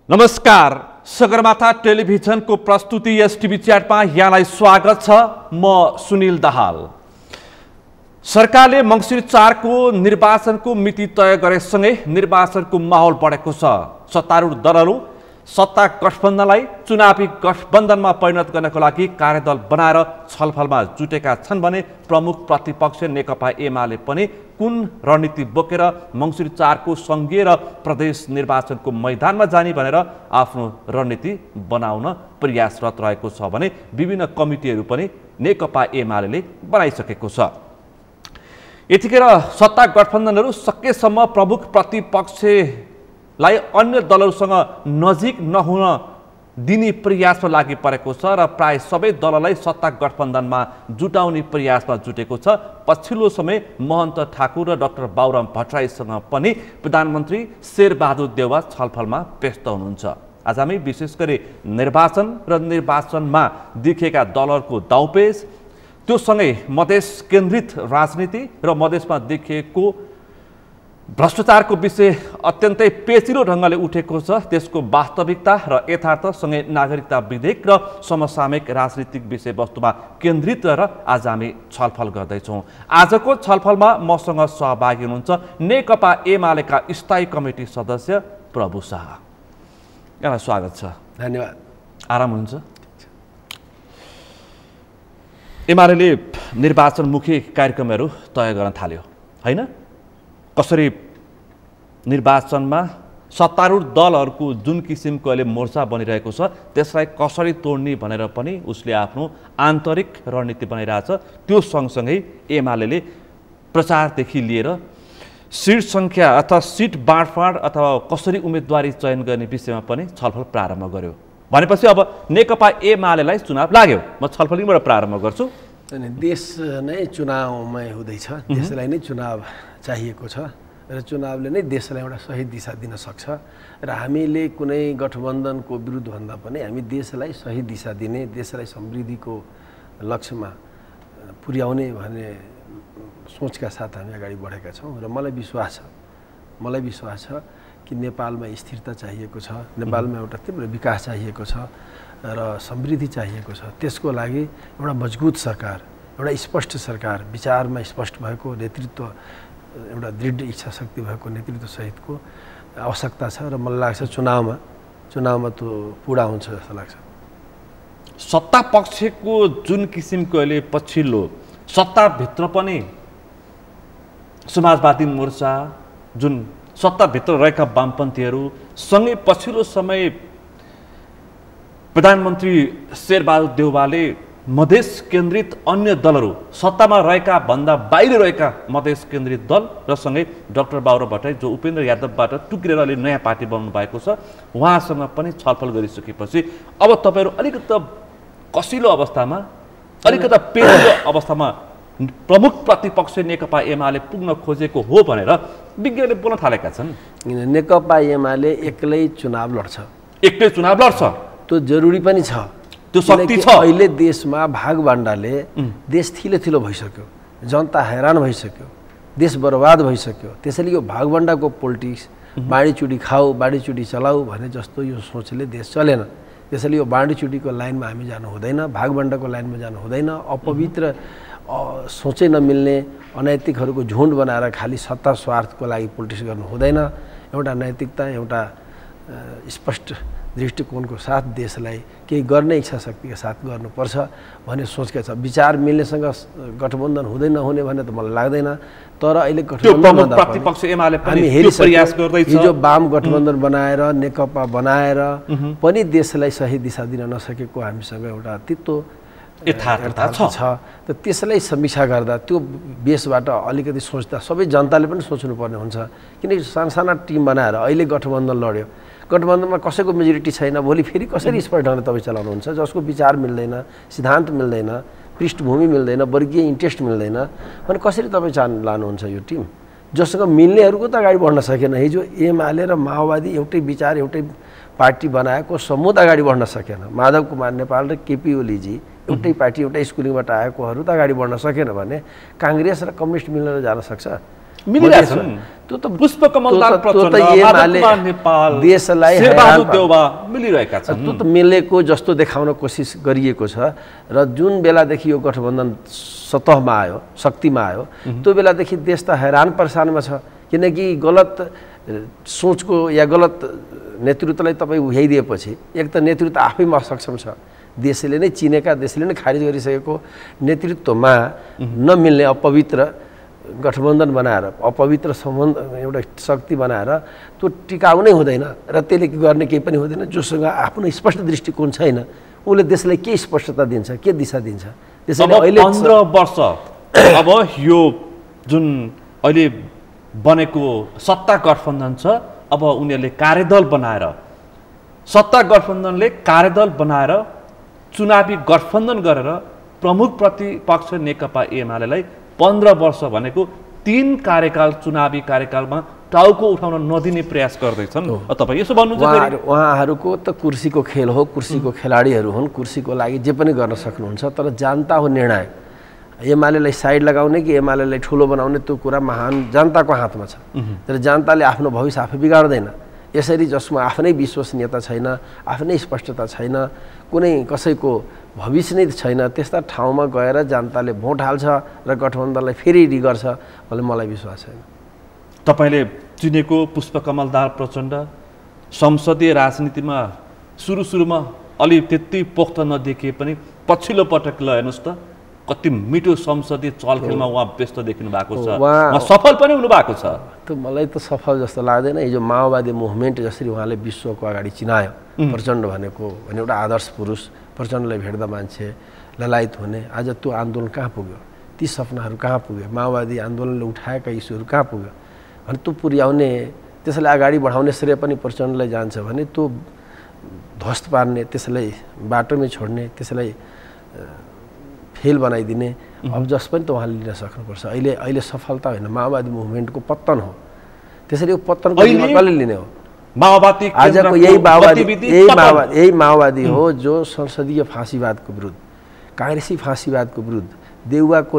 नमस्कार, सगरमाथा टेलिभिजनको प्रस्तुति यस टिभी च्याटमा यहाँलाई स्वागत छ। म सुनिल दाहाल। सरकारले मङ्सिर 4 को निर्वाचनको मिति तय गरेसँगै निर्वाचनको माहौल बढेको छ। सत्तारूढ दलहरू सत्ता गठबन्धनलाई चुनावी गठबन्धनमा परिणत गर्नको लागि कार्यदल बनाएर छलफलमा जुटेका छन् भने प्रमुख प्रतिपक्ष नेकपा एमाले पनि कुन रणनीति बोकेर मङ्सिर 4 को संघीय र प्रदेश निर्वाचनको मैदानमा जाने भनेर आफ्नो रणनीति बनाउन प्रयासरत रहेको छ भने विभिन्न कमिटीहरू पनि नेकपा एमाले बनाइसकेको छ। यतिखेर सत्ता गठबन्धनहरू सकेसम्म प्रमुख प्रतिपक्षलाई अन्य दलहरूसँग नजिक नहुन दिने प्रयासमा लागि परेको छ र प्राय सबै दललाई सत्ता गठबन्धनमा जुटाउने प्रयासमा जुटेको छ। पछिल्लो समय महन्त ठाकुर र डाक्टर बाबुराम भट्टराईसँग पनि प्रधानमन्त्री शेरबहादुर देउवा छलफलमा व्यस्त हुनुहुन्छ। आज हामी विशेष गरी निर्वाचन र निर्वाचनमा देखिएका दलहरूको दाउपेच, त्यो सँगै मधेस केन्द्रित राजनीति र मधेसमा देखिएको भ्रष्टाचारको विषय अत्यन्तै पेचिलो ढङ्गले उठेको छ, त्यसको वास्तविकता र यथार्थसँगै नागरिकता विधेयक र समसामयिक राजनीतिक विषयवस्तुमा केन्द्रित रहेर आज हामी छलफल गर्दैछौँ। आजको छलफलमा मसँग सहभागी हुनुहुन्छ नेकपा एमालेका स्थायी कमिटी सदस्य प्रभु शाह। यहाँलाई स्वागत छ। धन्यवाद। आराम हुनुहुन्छ? एमाले निर्वाचनमुखी कार्यक्रमहरू तय गर्न थाल्यो होइन? कसरी निर्वाचनमा सत्तारूढ दलहरूको जुन किसिमको अहिले मोर्चा बनिरहेको छ त्यसलाई कसरी तोड्ने भनेर पनि उसले आफ्नो आन्तरिक रणनीति बनाइरहेछ। त्यो सँगसँगै एमाले प्रचारदेखि लिएर सिट सङ्ख्या अथवा सिट बाँडफाँड अथवा कसरी उम्मेदवारी चयन गर्ने विषयमा पनि छलफल प्रारम्भ गर्यो। भनेपछि अब नेकपा एमालेलाई चुनाव लाग्यो। म छलफलबाट प्रारम्भ गर्छु। अनि देश नै चुनावमै हुँदैछ, देशलाई नै चुनाव चाहिएको छ र चुनावले नै देशलाई एउटा सही दिशा दिन सक्छ र हामीले कुनै गठबन्धनको विरुद्ध भन्दा पनि हामी देशलाई सही दिशा दिने, देशलाई समृद्धिको लक्ष्यमा पुर्याउने भन्ने सोचका साथ हामी अगाडि बढेका छौँ र मलाई विश्वास छ कि नेपालमा स्थिरता चाहिएको छ, नेपालमा एउटा तीव्र विकास चाहिएको छ र समृद्धि चाहिएको छ। त्यसको लागि एउटा मजबुत सरकार, एउटा स्पष्ट सरकार, विचारमा स्पष्ट भएको नेतृत्व, एउटा दृढ इच्छा शक्ति भएको नेतृत्व सहितको आवश्यकता छ र मलाई लाग्छ चुनावमा त्यो पुरा हुन्छ जस्तो लाग्छ। सत्ता पक्षको जुन किसिमको अहिले पछिल्लो सत्ताभित्र पनि समाजवादी मोर्चा, जुन सत्ताभित्र रहेका वामपन्थीहरू सँगै पछिल्लो समय प्रधानमन्त्री शेरबहादुर देउवाले मधेस केन्द्रित अन्य दलहरू, सत्तामा रहेका भन्दा बाहिर रहेका मधेस केन्द्रित दल र सँगै डाक्टर बाबुराम भट्टराई जो उपेन्द्र यादवबाट टुक्रेर अहिले नयाँ पार्टी बनाउनु भएको छ, उहाँसँग पनि छलफल गरिसकेपछि अब तपाईँहरू अलिकति कसिलो अवस्थामा, अलिकति पेचिलो अवस्थामा प्रमुख प्रतिपक्ष नेकपा एमाले पुग्न खोजेको हो भनेर विज्ञले बोल्न थालेका छन्। नेकपा एमाले एक्लै चुनाव लड्छ, त्यो जरुरी पनि छ, त्यो शक्ति छ। अहिले देशमा भागबाण्डाले देश थिलो भइसक्यो, जनता हैरान भइसक्यो, देश बर्बाद भइसक्यो। त्यसैले यो भागबाण्डाको पोलिटिक्स, बाँडीचुडी खाऊ बाँडीचुडी चलाऊ भने जस्तो यो सोचले देश चलेन। त्यसैले यो बाँडीचुडीको लाइनमा हामी जानु हुँदैन, भागबाण्डाको लाइनमा जानु हुँदैन। अपवित्र सोचै नमिल्ने अनैतिकहरूको झुन्ड बनाएर खालि सत्ता स्वार्थको लागि पोलिटिक्स गर्नु हुँदैन। एउटा नैतिकता, एउटा स्पष्ट दृष्टिकोणको साथ देशलाई केही गर्ने इच्छा शक्तिका साथ गर्नुपर्छ भन्ने सोचका छ। विचार मिल्नेसँग गठबन्धन हुँदै नहुने भन्ने त मलाई लाग्दैन। तर अहिले गठबन्धन प्रतिपक्ष एमाले हामी हेरिसकेका छौँ, हिजो वाम गठबन्धन बनाएर नेकपा बनाएर पनि देशलाई सही दिशा दिन नसकेको हामीसँग एउटा तितो यथार्थ छ। त त्यसलाई समीक्षा गर्दा त्यो बेसबाट अलिकति सोच्दा सबै जनताले पनि सोच्नुपर्ने हुन्छ। किनकि साना टिम बनाएर अहिले गठबन्धन लड्यो, गठबन्धनमा कसैको मेजोरिटी छैन, भोलि फेरि कसरी स्पष्ट ढङ्गले तपाईँ चलाउनुहुन्छ? जसको विचार मिल्दैन, सिद्धान्त मिल्दैन, पृष्ठभूमि मिल्दैन, वर्गीय इन्ट्रेस्ट मिल्दैन भने कसरी तपाईँ लानुहुन्छ यो टिम? जससँग मिल्नेहरूको त अगाडि बढ्न सकेन। हिजो एमाले र माओवादी एउटै विचार, एउटै पार्टी बनाएको समूह अगाडि बढ्न सकेन। माधव कुमार नेपाल र केपी ओलीजी एउटै पार्टी, एउटै स्कुलिङबाट आएकोहरू त अगाडि बढ्न सकेन भने काङ्ग्रेस र कम्युनिस्ट मिलेर जान सक्छ? मिलिरहेछन् त्यो त पुष्पकमल दाहाल प्रचण्ड, एमाले माधव नेपाल, देशलाई शेरबहादुर देउवा मिलिरहेका छन्। त्यो त मिलेको जस्तो देखाउन कोसिस गरिएको छ र जुन बेलादेखि यो गठबन्धन सतहमा आयो, शक्तिमा आयो, त्यो बेलादेखि देश त हैरान परेशानमा छ। किनकि गलत सोचको या गलत नेतृत्वलाई तपाईँ उभ्याइदिएपछि एक त नेतृत्व आफैमा असक्षम छ, देशले नै चिनेका, देशले नै खारिज गरिसकेको नेतृत्वमा नमिल्ने अपवित्र गठबन्धन बनाएर, अपवित्र सम्बन्ध एउटा शक्ति बनाएर त्यो टिकाउनै हुँदैन र त्यसले गर्ने केही पनि हुँदैन। जोसँग आफ्नो स्पष्ट दृष्टिकोण छैन उसले देशलाई के स्पष्टता दिन्छ, के दिशा दिन्छ? त्यसैले अहिले 15 वर्ष अब यो जुन अहिले बनेको सत्ता गठबन्धन छ, अब उनीहरूले कार्यदल बनाएर, सत्ता गठबन्धनले कार्यदल बनाएर चुनावी गठबन्धन गरेर प्रमुख प्रतिपक्ष नेकपा एमालेलाई 15 वर्ष भनेको 3 कार्यकाल, चुनावी कार्यकालमा टाउको उठाउन नदिने प्रयास गर्दैछन्। तपाईँ यसो भन्नुहुन्छ? उहाँहरूको त कुर्सीको खेल हो, कुर्सीको खेलाडीहरू हुन्, कुर्सीको लागि जे पनि गर्न सक्नुहुन्छ, तर जनता हो निर्णायक। एमालेलाई साइड लगाउने कि एमालेलाई ठुलो बनाउने त्यो कुरा महान जनताको हातमा छ। तर जनताले आफ्नो भविष्य आफै बिगार्दैन। यसरी जसमा आफ्नै विश्वसनीयता छैन, आफ्नै स्पष्टता छैन, कुनै कसैको भविष्य नै छैन, त्यस्ता ठाउँमा गएर जनताले भोट हाल्छ र गठबन्धनलाई फेरि गर्छ भन्ने मलाई विश्वास छैन। तपाईँले चिनेको पुष्पकमल दाहाल प्रचण्ड संसदीय राजनीतिमा सुरुमा अलि त्यति पोख्त नदेखिए पनि पछिल्लो पटक ल हेर्नुहोस् त कति मिठो संसदीय चलखेलमा उहाँ व्यस्त देखिनु भएको छ, उहाँ सफल पनि हुनुभएको छ। त्यो मलाई त सफल जस्तो लाग्दैन। हिजो माओवादी मुभमेन्ट जसरी उहाँले विश्वको अगाडि चिनायो, प्रचण्ड भनेको एउटा आदर्श पुरुष, प्रचण्डलाई भेट्दा मान्छे ललायत हुने, आज त्यो आन्दोलन कहाँ पुग्यो? ती सपनाहरू कहाँ पुग्यो? माओवादी आन्दोलनले उठाएका इस्युहरू कहाँ पुग्यो? अनि त्यो पुर्याउने, त्यसलाई अगाडि बढाउने श्रेय पनि प्रचण्डलाई जान्छ भने त्यो ध्वस्त पार्ने, त्यसलाई बाटोमै छोड्ने, त्यसलाई फेल बनाइदिने अब जस पनि त उहाँले लिन सक्नुपर्छ। अहिले सफलता होइन, माओवादी मुभमेन्टको पतन हो। त्यसरी यो पतनको जिम्मा कसले लिने हो? माओवादी आजको यही माओवादी हो जो संसदीय फाँसीवादको विरुद्ध, काङ्ग्रेसी फाँसीवादको विरुद्ध, देउवाको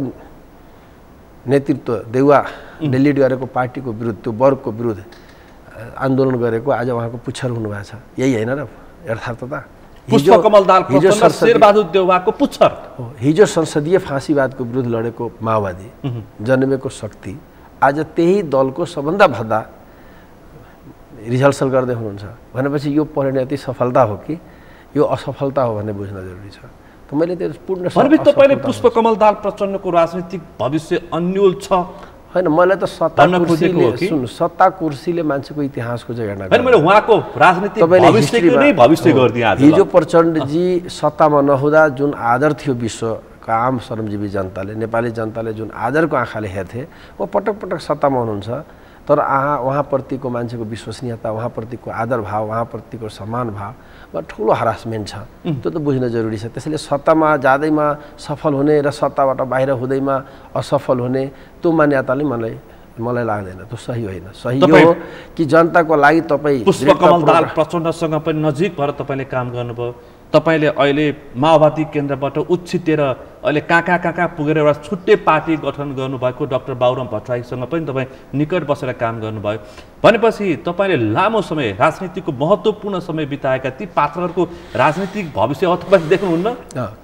नेतृत्व, देउवाले लिड गरेको पार्टीको विरुद्ध, त्यो वर्गको विरुद्ध आन्दोलन गरेको आज उहाँको पुच्छर हुनुभएको छ। यही होइन र यथार्थता? पुष्पकमल दाहाल प्रचण्ड शेरबहादुर देउवाको पुच्छर हो। हिजो संसदीय फाँसीवादको विरुद्ध लडेको माओवादी, जन्मेको शक्ति, आज त्यही दलको सबभन्दा भद्दा रिहर्सल गर्दै हुनुहुन्छ भनेपछि यो परिणति सफलता हो कि यो असफलता हो भन्ने बुझ्न जरुरी छ। त मैले त्यो पूर्ण तपाईँले पुष्पकमल दाहाल प्रचण्डको राजनीतिक भविष्य अन्यल छ होइन? मलाई त सत्ता कुर्सीले मान्छेको इतिहासको चाहिँ हेर्न मैले उहाँको राजनीतिक भविष्य गरिदिएँ आज। हिजो प्रचण्डजी सत्तामा नहुँदा जुन आदर थियो विश्वका आम श्रमजीवी जनताले, नेपाली जनताले जुन आदरको आँखाले हेर्थे, उहाँ पटक पटक सत्तामा हुनुहुन्छ, तर उहाँप्रतिको मान्छेको विश्वसनीयता, उहाँप्रतिको आदर भाव, उहाँप्रतिको सम्मान भावमा ठुलो हरासमेन्ट छ। त्यो त बुझ्न जरुरी छ। त्यसैले सत्तामा जाँदैमा सफल हुने र सत्ताबाट बाहिर हुँदैमा असफल हुने त्यो मान्यताले मलाई लाग्दैन, त्यो सही होइन। सही हो कि जनताको लागि तपाईँ पुष्पकमल दाहाल प्रचण्डसँग पनि नजिक भएर तपाईँले काम गर्नुभयो। तपाईँले अहिले माओवादी केन्द्रबाट उछिटेर अहिले कहाँ पुगेर एउटा छुट्टै पार्टी गठन गर्नुभएको डाक्टर बाबुराम भट्टराईसँग पनि तपाईँ निकट बसेर काम गर्नुभयो भनेपछि तपाईँले लामो समय राजनीतिको महत्त्वपूर्ण समय बिताएका ती पात्रहरूको राजनीतिक भविष्य तपाईँ देख्नुहुन्न?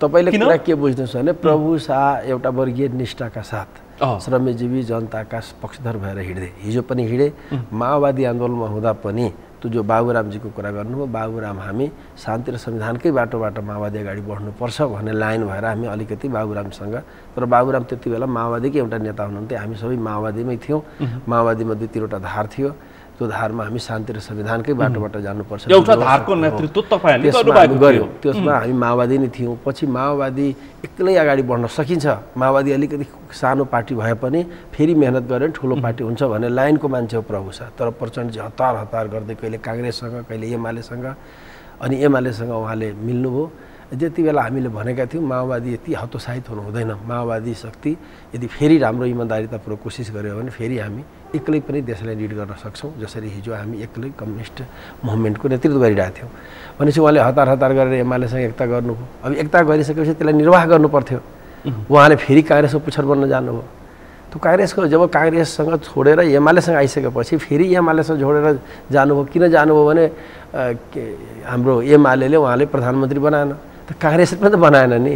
तपाईँले कुरा के बुझ्नुहुन्छ भने प्रभु शाह एउटा वर्गीय निष्ठाका साथ श्रमजीवी जनताका पक्षधर भएर हिँड्दै, हिजो पनि हिँडे, माओवादी आन्दोलनमा हुँदा पनि त्यो जो बाबुरामजीको कुरा गर्नुभयो, बाबुराम हामी शान्ति र संविधानकै बाटोबाट माओवादी अगाडि बढ्नुपर्छ भन्ने लाइन भएर हामी अलिकति बाबुरामसँग, तर बाबुराम त्यति बेला माओवादीकै एउटा नेता हुनुहुन्थ्यो, हामी सबै माओवादीमै थियौँ, माओवादीमा 2-3वटा धार थियो, त्यो धारमा हामी शान्ति र संविधानकै बाटोबाट जानुपर्छ एउटा धारको नेतृत्व तपाईहरुले गर्नुभएको थियो। त्यसमा हामी माओवादी नै थियौँ। पछि माओवादी एक्लै अगाडि बढ्न सकिन्छ, माओवादी अलिकति सानो पार्टी भए पनि फेरि मेहनत गरेर ठुलो पार्टी हुन्छ भन्ने लाइनको मान्छे हो प्रभु शाह। तर प्रचण्डजी हतार गर्दै कहिले काङ्ग्रेससँग, कहिले एमालेसँग, अनि एमालेसँग उहाँले मिल्नुभयो। जति बेला हामीले भनेका थियौँ माओवादी यति हतोत्साहित हुनु हुँदैन, माओवादी शक्ति यदि फेरि राम्रो इमान्दारितापूर्वक कोसिस गर्यो भने फेरि हामी एक्लै पनि देशलाई लिड गर्न सक्छौँ, जसरी हिजो हामी एक्लै कम्युनिस्ट मुभमेन्टको नेतृत्व गरिरहेको थियौँ। भनेपछि उहाँले हतार गरेर एमालेसँग एकता गर्नुभयो। अब एकता गरिसकेपछि त्यसलाई निर्वाह गर्नु पर्थ्यो। उहाँले फेरि काङ्ग्रेसको पुच्छर बन्न जानुभयो। त्यो काङ्ग्रेसको जब काङ्ग्रेससँग छोडेर एमालेसँग आइसकेपछि फेरि एमालेसँग जोडेर जानुभयो। किन जानुभयो भने हाम्रो एमाले उहाँले प्रधानमन्त्री बनाएन, त काङ्ग्रेसले पनि त बनाएन नि।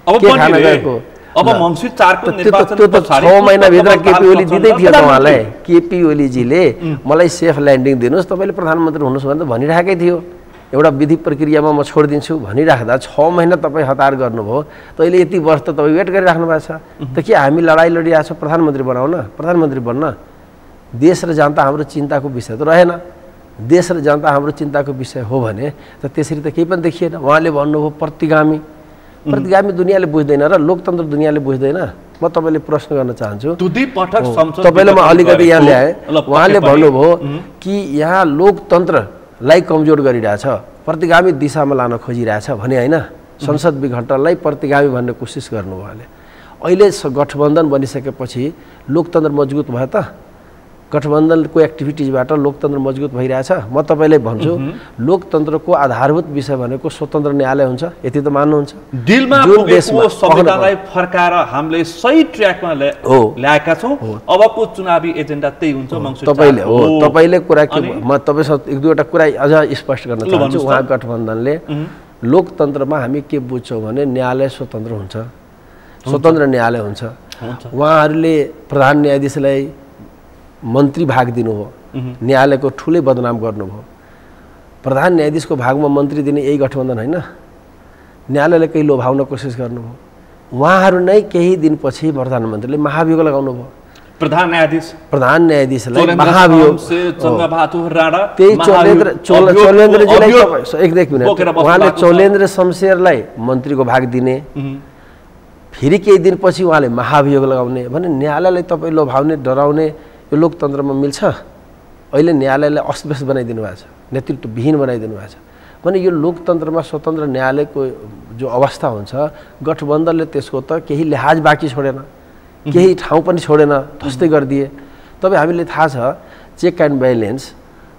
के खान गएको अब मङ्सिर 4 को निर्वाचन त्यो त 6 महिनाभित्र केपी ओली दिँदै थियो त उहाँलाई। केपी ओलीजीले मलाई सेफ ल्यान्डिङ दिनुहोस्, तपाईँले प्रधानमन्त्री हुनुहोस् भनेर भनिराखेकै थियो। एउटा विधि प्रक्रियामा म छोडिदिन्छु भनिराख्दा 6 महिना तपाईँ हतार गर्नुभयो। त अहिले यति वर्ष त तपाईँ वेट गरिराख्नु भएको छ। त के हामी लडाइँ लडिरहेको छौँ प्रधानमन्त्री बनाउन, प्रधानमन्त्री बन्न? देश र जनता हाम्रो चिन्ताको विषय त रहेन। देश र जनता हाम्रो चिन्ताको विषय हो भने त त्यसरी त केही पनि देखिएन। उहाँले भन्नुभयो प्रतिगामी दुनियाँले बुझ्दैन र लोकतन्त्र दुनियाँले बुझ्दैन। म तपाईँले प्रश्न गर्न चाहन्छु, तपाईँलाई म अलिकति यहाँ ल्याएँ। उहाँले भन्नुभयो कि यहाँ लोकतन्त्रलाई कमजोर गरिरहेछ, प्रतिगामी दिशामा लान खोजिरहेछ भने होइन, संसद विघटनलाई प्रतिगामी भन्ने कोसिस गर्नुभयो उहाँले। अहिले गठबन्धन बनिसकेपछि लोकतन्त्र मजबुत भयो त? गठबन्धनको एक्टिभिटिजबाट लोकतन्त्र मजबुत भइरहेछ? म तपाईँलाई भन्छु लोकतन्त्रको आधारभूत विषय भनेको स्वतन्त्र न्यायालय हुन्छ। यति त मान्नुहुन्छ? दिलमा पुगेको संविधानलाई फर्काएर हामीले सही ट्र्याकमा ल्याएका छौँ। अबको चुनावी एजेन्डा त्यही हुन्छ मङ्सिर 4। तपाईँले कुरा के म तपाईँसँग एक दुईवटा कुरा अझ स्पष्ट गर्न चाहन्छु। उहाँ गठबन्धनले लोकतन्त्रमा हामी के बुझ्छौँ भने न्यायालय स्वतन्त्र हुन्छ, स्वतन्त्र न्यायालय हुन्छ। उहाँहरूले प्रधान न्यायाधीशलाई मन्त्री भाग दिनुभयो, न्यायालयको ठुलै बदनाम गर्नुभयो। प्रधान न्यायाधीशको भागमा मन्त्री दिने यही गठबन्धन होइन? न्यायालयले केही लोभाउन कोसिस गर्नुभयो। उहाँहरू नै केही दिनपछि प्रधानमन्त्रीले महाभियोग लगाउनु भयो। प्रधान न्यायाधीशलाई महाभियोग त्यही चौलेन्द्रजीलाई एक मिनट उहाँले चौलेन्द्र शमशेरलाई मन्त्रीको भाग दिने, फेरि केही दिनपछि उहाँले महाभियोग लगाउने भने न्यायालयलाई तपाईँ लोभाउने डराउने यो लोकतन्त्रमा मिल्छ? अहिले न्यायालयलाई अस्तव्यस्त बनाइदिनु भएको छ, नेतृत्वविहीन बनाइदिनु भएको छ भने यो लोकतन्त्रमा स्वतन्त्र न्यायालयको जो अवस्था हुन्छ गठबन्धनले त्यसको त केही लिहाज बाँकी छोडेन, केही ठाउँ पनि छोडेन, ध्वस्तै गरिदिए। तपाईँ हामीले थाहा छ चेक एन्ड ब्यालेन्स,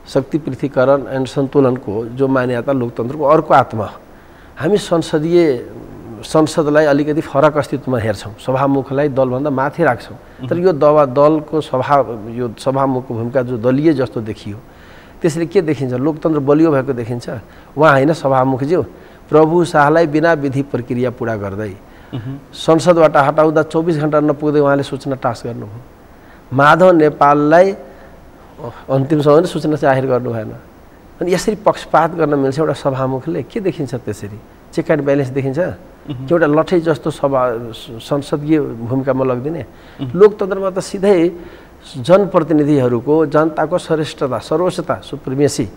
शक्ति पृथकीकरण एन्ड सन्तुलनको जो मान्यता लोकतन्त्रको अर्को आत्मा। हामी संसदलाई अलिकति फरक अस्तित्वमा हेर्छौँ, सभामुखलाई दलभन्दा माथि राख्छौँ। तर यो दलको यो सभामुखको भूमिका जो दलीय जस्तो देखियो, त्यसले के देखिन्छ? लोकतन्त्र बलियो भएको देखिन्छ। उहाँ होइन सभामुखज्यू, प्रभु शाहलाई बिना विधि प्रक्रिया पुरा गर्दै संसदबाट हटाउँदा 24 घण्टा नपुग्दै उहाँले सूचना टास गर्नुभयो। माधव नेपाललाई अन्तिम समयमा सूचना जाहेर गर्नु भएन। अनि यसरी पक्षपात गर्न मिल्छ एउटा सभामुखले? के देखिन्छ त्यसरी? चेक एन्ड ब्यालेन्स देखिन्छ? एउटा लठै जस्तो संसदीय भूमिकामा लगिदिने? लोकतन्त्रमा त सिधै जनप्रतिनिधिहरूको जनताको श्रेष्ठता सर्वोच्चता सुप्रिमेसी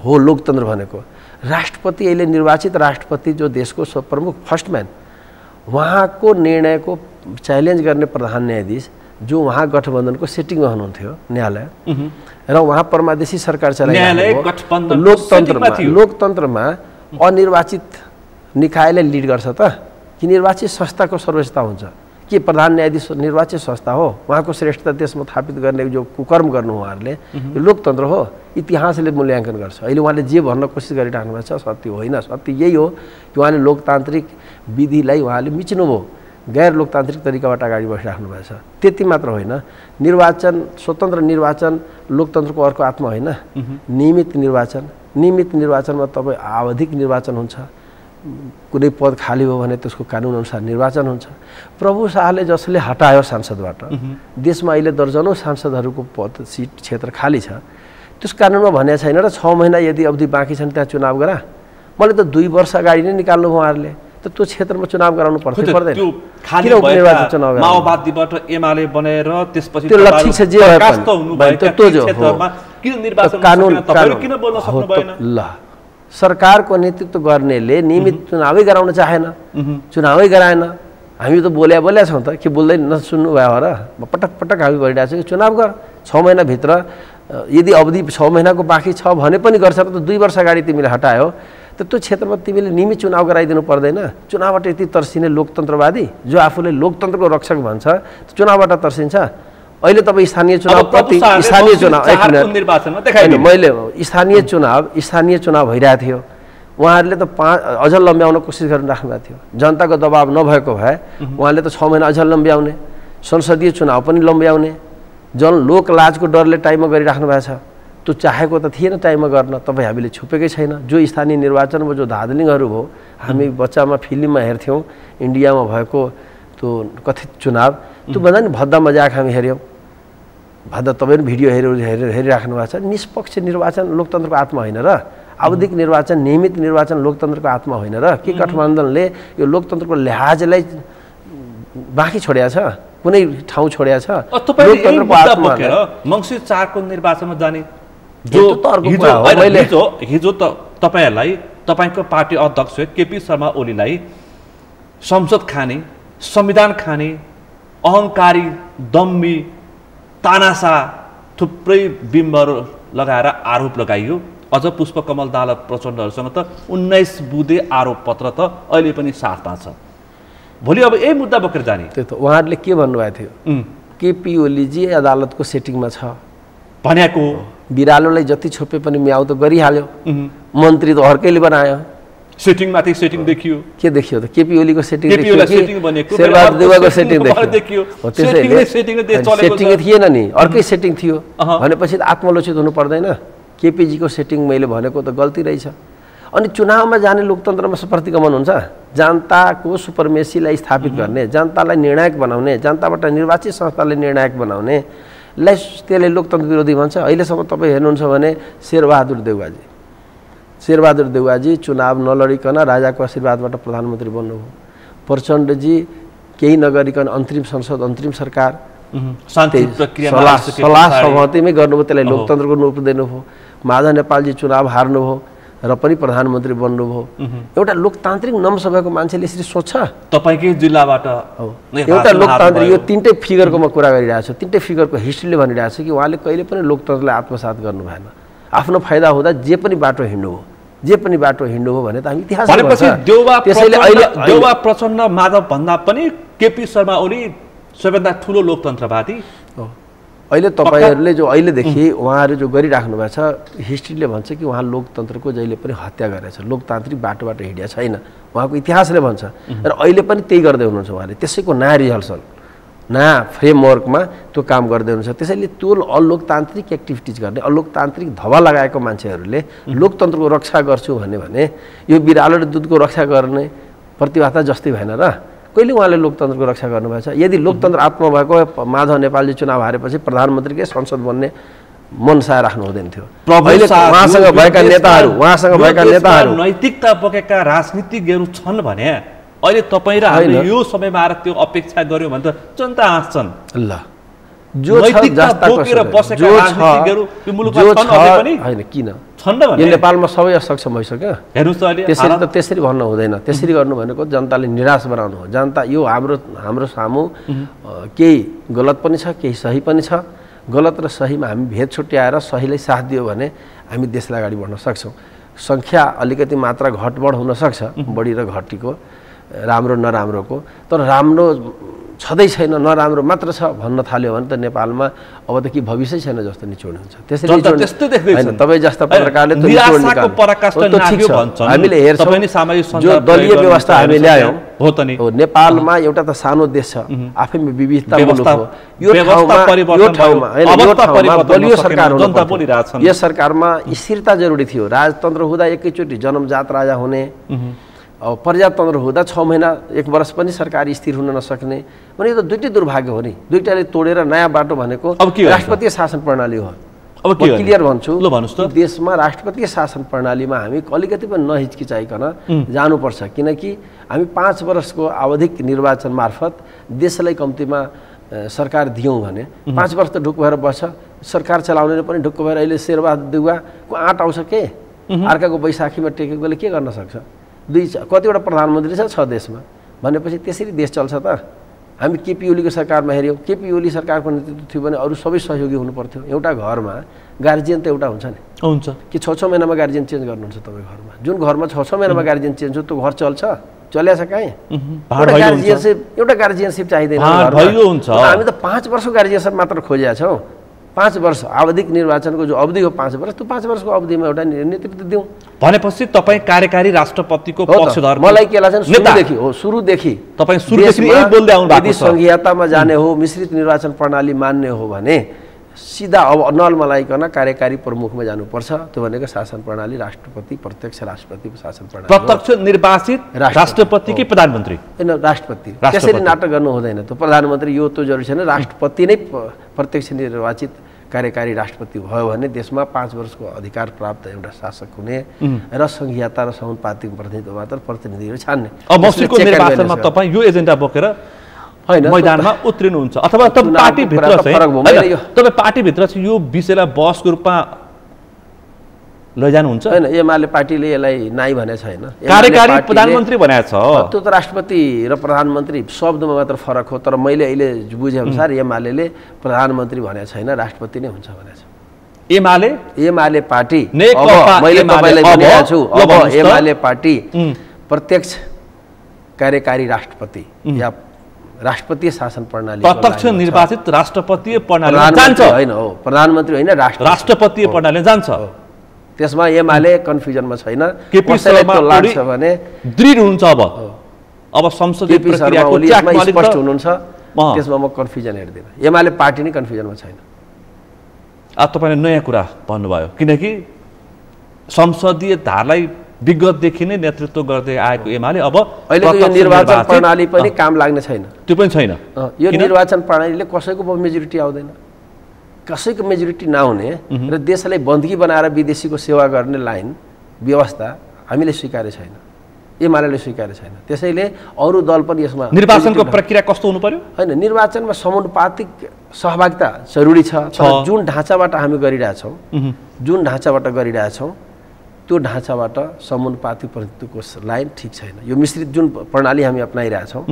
हो लोकतन्त्र भनेको। राष्ट्रपति अहिले निर्वाचित राष्ट्रपति जो देशको प्रमुख फर्स्ट म्यान, उहाँको निर्णयको च्यालेन्ज गर्ने प्रधान न्यायाधीश जो उहाँ गठबन्धनको सेटिङमा हुनुहुन्थ्यो न्यायालय र उहाँ परमादेशी सरकार चलाइरहनु लोकतन्त्रमा अनिर्वाचित निकायले लिड गर्छ त कि निर्वाचित संस्थाको सर्वोच्चता हुन्छ? के प्रधान न्यायाधीश निर्वाचित संस्था हो? उहाँको श्रेष्ठता देशमा स्थापित गर्ने जो कुकर्म गर्नु उहाँहरूले यो लोकतन्त्र हो? इतिहासले मूल्याङ्कन गर्छ। अहिले उहाँले जे भन्न कोसिस गरिराख्नु भएको छ सत्य होइन। सत्य यही हो कि उहाँले लोकतान्त्रिक विधिलाई उहाँले मिच्नुभयो, गैर लोकतान्त्रिक तरिकाबाट अगाडि बढिराख्नु भएको छ। त्यति मात्र होइन, निर्वाचन स्वतन्त्र निर्वाचन लोकतन्त्रको अर्को आत्मा होइन? नियमित निर्वाचनमा तपाईँ आवधिक निर्वाचन हुन्छ, कुनै पद खाली हो भने त्यसको कानुन अनुसार निर्वाचन हुन्छ। प्रभु शाहले जसले हटायो सांसदबाट, देशमा अहिले दर्जनौँ सांसदहरूको पद सिट क्षेत्र खाली छ, त्यस कानुनमा भनेको छैन र 6 महिना यदि अवधि बाँकी छन् त्यहाँ चुनाव गरा। मैले त 2 वर्ष अगाडि नै निकाल्नु भयो उहाँहरूले, त त्यो क्षेत्रमा चुनाव गराउनु पर्दैन? माओवादीबाट एमाले बनेर त्यसपछि त्यो लक्षित छ जे ल सरकारको नेतृत्व गर्नेले नियमित चुनावै गराउन चाहेन, चुनावै गराएन। हामी त बोल्या छौँ त, के बोल्दै नसुन्नु भयो र? पटक हामी भनिरहेको छ कि चुनाव गर 6 महिनाभित्र। यदि अवधि 6 महिनाको बाँकी छ भने पनि गर्छ र त 2 वर्ष अगाडि तिमीले हटायो त त्यो क्षेत्रमा तिमीले नियमित चुनाव गराइदिनु पर्दैन? चुनावबाट यति तर्सिने लोकतन्त्रवादी जो आफूले लोकतन्त्रको रक्षक भन्छ चुनावबाट तर्सिन्छ? अहिले तपाईँ स्थानीय चुनाव मैले स्थानीय चुनाव भइरहेको थियो, उहाँहरूले त अझ लम्ब्याउन कोसिस गरिराख्नु भएको थियो। जनताको दबाब नभएको भए उहाँले त 6 महिना अझ लम्ब्याउने। संसदीय चुनाव पनि लम्ब्याउने, लोकलाजको डरले टाइममा गरिराख्नु भएको छ। त्यो चाहेको त थिएन टाइममा गर्न, तपाईँ हामीले छुपेकै छैन। जो स्थानीय निर्वाचनमा जो धाँधलिङहरू भयो, हामी बच्चामा फिल्ममा हेर्थ्यौँ इन्डियामा भएको त्यो कथित चुनाव, त्यो भन्दा नि भद्दा मजाक हामी हेऱ्यौँ। भद्दा तपाईँ पनि भिडियो हेरिराख्नु भएको छ। निष्पक्ष निर्वाचन लोकतन्त्रको आत्मा होइन र? आवधिक निर्वाचन, नियमित निर्वाचन लोकतन्त्रको आत्मा होइन र? के गठबन्धनले यो लोकतन्त्रको लिहाजलाई बाँकी छोड्या छ? कुनै ठाउँ छोड्या छ? लोकतन्त्रको आत्मा मङ्सिर 4 को निर्वाचनमा जाने हिजो त तपाईँहरूलाई तपाईँको पार्टी अध्यक्ष केपी शर्मा ओलीलाई संसद खाने, संविधान खाने, अहङ्कारी, दम्बी, तानासा थुप्रै बिम्बहरू लगाएर आरोप लगाइयो। अझ पुष्पकमल दाहाल प्रचण्डहरूसँग त 19 बुँदे आरोप पत्र त अहिले पनि साथमा छ। भोलि अब यही मुद्दा बोकेर जाने। त्यो त उहाँहरूले के भन्नुभएको थियो? केपी ओलीजी अदालतको सेटिङमा छ भनेको। बिरालोलाई जति छोपे पनि म्याउ त गरिहाल्यो। मन्त्री त अर्कैले बनायो। सेटिङमाथि सेटिङ देखियो। के देखियो त? केपी ओलीको सेटिङ देखियो कि शेरबहादुर देउवाको सेटिङ देखियो। सेटिङै थिएन नि, अर्कै सेटिङ थियो भनेपछि त आत्मलोचित हुनु पर्दैन? केपीजीको सेटिङ मैले भनेको त गल्ती रहेछ। अनि चुनावमा जाने लोकतन्त्रमा प्रतिगमन हुन्छ। जनताको सुपरमेसीलाई स्थापित गर्ने, जनतालाई निर्णायक बनाउने, जनताबाट निर्वाचित संस्थालाई निर्णायक बनाउनेलाई त्यसले लोकतन्त्र विरोधी भन्छ। अहिलेसम्म तपाईँ हेर्नुहुन्छ भने शेरबहादुर देउवाजी चुनाव नलडिकन राजाको आशीर्वादबाट प्रधानमन्त्री बन्नुभयो। प्रचण्डजी केही नगरिकन अन्तरिम संसद, अन्तरिम सरकार सल्लाह सहमतिमै गर्नुभयो, त्यसलाई लोकतन्त्रको रूप दिनुभयो। माधव नेपालजी चुनाव हार्नुभयो र पनि प्रधानमन्त्री बन्नुभयो। एउटा लोकतान्त्रिक नम्स भएको मान्छेले यसरी सोच्छ? तपाईँकै जिल्लाबाट एउटा लोकतान्त्रिक, यो तिनटै फिगरको म कुरा गरिरहेको छु, तिनटै फिगरको हिस्ट्रीले भनिरहेको छु कि उहाँले कहिले पनि लोकतन्त्रलाई आत्मसात गर्नु भएन। आफ्नो फाइदा हुँदा जे पनि बाटो हिँड्नु हो भने त हामी इतिहास देउवा प्रचण्ड माधव भन्दा पनि केपी शर्मा ओली सबैभन्दा ठुलो लोकतन्त्रवादी हो। अहिले तपाईँहरूले जो अहिलेदेखि उहाँहरू जो गरिराख्नु भएको छ, हिस्ट्रीले भन्छ कि उहाँ लोकतन्त्रको जहिले पनि हत्या गरेछ, लोकतान्त्रिक बाटोबाट हिँडेको छैन, उहाँको इतिहासले भन्छ। र अहिले पनि त्यही गर्दै हुनुहुन्छ उहाँले। त्यसैको नयाँ रिहर्सल, नयाँ फ्रेमवर्कमा त्यो काम गर्दै हुनुहुन्छ। त्यसैले त्यो अलोकतान्त्रिक एक्टिभिटिज गर्ने, अलोकतान्त्रिक धवा लगाएको मान्छेहरूले लोकतन्त्रको रक्षा गर्छु भने यो बिरालो र दुधको रक्षा गर्ने प्रतिभाता जस्तै भएन र? कहिले उहाँले लोकतन्त्रको रक्षा गर्नुभएको छ? यदि लोकतन्त्र आत्मा भएको माधव नेपालजी चुनाव हारेपछि प्रधानमन्त्रीकै संसद बन्ने मनसा राख्नु हुँदैन थियो। उहाँसँग भएका नेताहरू नैतिकता बोकेका राजनीतिज्ञहरू छन् भने अहिले तपाईँ र हामीले यो समयमा आएर त्यो अपेक्षा गर्यो भने त जनता हाँस्छन्। ल जो यो नेपालमा सबै असक्षम भइसक्यो। हेर्नुहोस् त्यसरी भन्नु हुँदैन। त्यसरी गर्नु भनेको जनताले निराश बनाउनु हो। जनता यो हाम्रो सामु केही गलत पनि छ, केही सही पनि छ। गलत र सहीमा हामी भेद छुट्याएर सहीलाई साथ दियो भने हामी देशलाई अगाडि बढ्न सक्छौँ। सङ्ख्या अलिकति मात्रा घटबड हुनसक्छ, बढी र घटीको, राम्रो नराम्रोको। तर राम्रो छँदै छैन, नराम्रो मात्र छ भन्न थाल्यो भने त नेपालमा अब त के भविष्य छैन जस्तो निचोड हुन्छ। त्यसरी होइन, तपाईँ जस्ता पत्रकारले हामीले हेर्छौँ जो दलीय व्यवस्था हामी ल्यायौँ हो। नेपालमा एउटा त सानो देश छ, आफैमा विविधता मुलुक हो। यो ठाउँमा बलियो सरकार हुनु, यस सरकारमा स्थिरता जरुरी थियो। राजतन्त्र हुँदा एकैचोटि जन्मजात राजा हुने, अब प्रजातन्त्र हुँदा 6 महिना 1 वर्ष पनि सरकार स्थिर हुन नसक्ने भने यो त दुईटै दुर्भाग्य हो नि। दुईटाले तोडेर नयाँ बाटो भनेको राष्ट्रपतीय शासन प्रणाली हो। अब क्लियर भन्छु, देशमा राष्ट्रपतीय शासन प्रणालीमा हामी अलिकति पनि नहिचकिचाइकन जानुपर्छ। किनकि हामी 5 वर्षको आवधिक निर्वाचन मार्फत देशलाई कम्तीमा सरकार दियौँ भने 5 वर्ष त ढुक्क भएर बस्छ, सरकार चलाउने पनि ढुक्क भएर। अहिले शेरबहादुर देउवाको आँट आउँछ के, अर्काको बैशाखीमा टेकेकोले के गर्न सक्छ? कतिवटा प्रधानमन्त्री छ देशमा भनेपछि त्यसरी देश चल्छ त? हामी केपी ओलीको सरकारमा हेऱ्यौँ, केपी ओली सरकारको नेतृत्व थियो भने अरू सबै सहयोगी हुनु पर्थ्यो। एउटा घरमा गार्जियन त एउटा हुन्छ नि, हुन्छ कि 6 महिनामा गार्जियन चेन्ज गर्नुहुन्छ तपाईँ घरमा? जुन घरमा 6 महिनामा गार्जियन चेन्ज हो त्यो घर चल्छ? चल्या छ काहीँ? एउटा गार्जियनसिप चाहिँदैन। हामी त 5 वर्षको गार्जियनसिप मात्र खोजेका छौँ। 5 वर्ष आवधिक निर्वाचनको जो अवधि हो 5 वर्ष, त्यो 5 वर्षको अवधिमा एउटा नेतृत्व दिउँ भनेपछि तपाईँ कार्यकारी राष्ट्रपतिको पक्षधर। मलाई के लाग्छ सुरुदेखि तपाईँ सुरुदेखि यही बोल्दै आउनु भएको यदि संघीयतामा जाने हो, मिश्रित निर्वाचन प्रणाली मान्ने हो भने सिधा अब नलमलाइकन कार्यकारी प्रमुखमा जानुपर्छ। त्यो भनेको शासन प्रणाली राष्ट्रपति, प्रत्यक्ष राष्ट्रपतिको शासन प्रणाली, प्रत्यक्ष निर्वाचित राष्ट्रपति कि प्रधानमन्त्री? हैन, राष्ट्रपति। त्यसरी नाटक गर्नु हुँदैन। त्यो प्रधानमन्त्री यो त जरुरी छैन, राष्ट्रपति नै प्रत्यक्ष निर्वाचित कार्यकारी राष्ट्रपति भयो भने देशमा 5 वर्षको अधिकार प्राप्त एउटा शासक हुने र संघीयता र समानुपातिक प्रतिनिधित्व मात्र प्रतिनिधिहरू छान्ने। अब मौसुमीको निर्वाचनमा तपाईँ यो एजेन्डा बोकेर मैदानमा उत्रिनुहुन्छ अथवा तपाईँ पार्टीभित्र चाहिँ तपाईँ पार्टीभित्र चाहिँ यो विषयलाई बहसको रूपमा लैजानुहुन्छ? हैन, एमाले पार्टीले यसलाई नाइ भनेको छैन। कार्यकारी प्रधानमन्त्री भनेको छ। त्यो त राष्ट्रपति र प्रधानमन्त्री शब्दमा मात्र फरक हो, तर मैले अहिले बुझे अनुसार एमाले प्रधानमन्त्री भनेको छैन, राष्ट्रपति नै हुन्छ भनेको छ। एमाले पार्टी मैले तपाईलाई भनेको छु, अब एमाले पार्टी प्रत्यक्ष कार्यकारी राष्ट्रपति या राष्ट्रपतीय शासन प्रणाली प्रत्यक्ष निर्वाचित राष्ट्रपतीय प्रणाली जान्छ। हैन, हो प्रधानमन्त्री होइन, राष्ट्रपतीय प्रणाली जान्छ। त्यसमा एमाले कन्फ्युजनमा छैन। केपी शर्मा लाग्छ भने दृढ हुनुहुन्छ। अब संसदीय प्रक्रियाको स्पष्ट हुनुहुन्छ, त्यसमा म कन्फ्युजन हेर्दिन। एमाले पार्टी नै कन्फ्युजनमा छैन। तपाईले नयाँ कुरा भन्नुभयो, किनकि संसदीय धारलाई विगतदेखि नै नेतृत्व गर्दै आएको एमाले अब अहिलेको यो निर्वाचन प्रणाली पनि काम लाग्ने छैन। त्यो पनि छैन। यो निर्वाचन प्रणालीले कसैको मेजोरिटी आउँदैन, कसैको मेजोरिटी नहुने र देशलाई बन्दगी बनाएर विदेशीको सेवा गर्ने लाइन व्यवस्था हामीले स्वीकार्य छैन, एमाले स्वीकार्य छैन। त्यसैले अरू दल पनि यसमा निर्वाचनको प्रक्रिया कस्तो हुनु पर्यो? हैन, निर्वाचनमा समानुपातिक सहभागिता जरुरी छ। जुन ढाँचाबाट हामी गरिरहेछौँ, त्यो ढाँचाबाट समानुपातिक प्रतिनिधित्वको लाइन ठिक छैन। यो मिश्रित जुन प्रणाली हामी अपनाइरहेछौँ,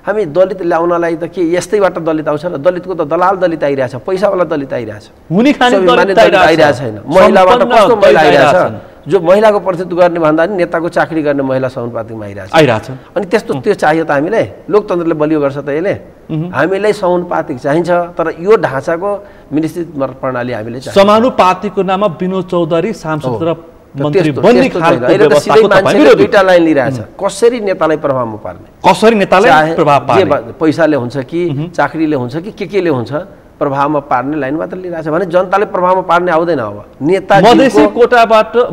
हामी दलित ल्याउनलाई त के यस्तैबाट दलित आउँछ र? दलितको त दलाल दलित आइरहेछ, पैसावाला दलित आइरहेछ, आइरहेछ छैन। महिलाबाट कस्तो महिला आइरहेछ? जो महिलाको प्रतिनिधित्व गर्ने भन्दा पनि नेताको चाकरी गर्ने महिला समानुपातिकमा आइरहेछ। अनि त्यस्तो त्यो चाहियो त हामीलाई? लोकतन्त्रले बलियो गर्छ त यसले? हामीलाई समानुपातिक चाहिन्छ, तर यो ढाँचाको मिश्रित प्रणाली हामीले समानुपातिकको नाममा विनोद चौधरी सांसद र दुईटा लाइन लिइरहेछ। कसरी नेतालाई प्रभावमा पार्ने, कसरी नेतालाई प्रभाव पार्ने, पैसाले हुन्छ कि चाकरीले हुन्छ कि केले हुन्छ, प्रभावमा पार्ने लाइन मात्र लिइरहेछ भने जनताले प्रभावमा पार्ने आउँदैन। अब नेता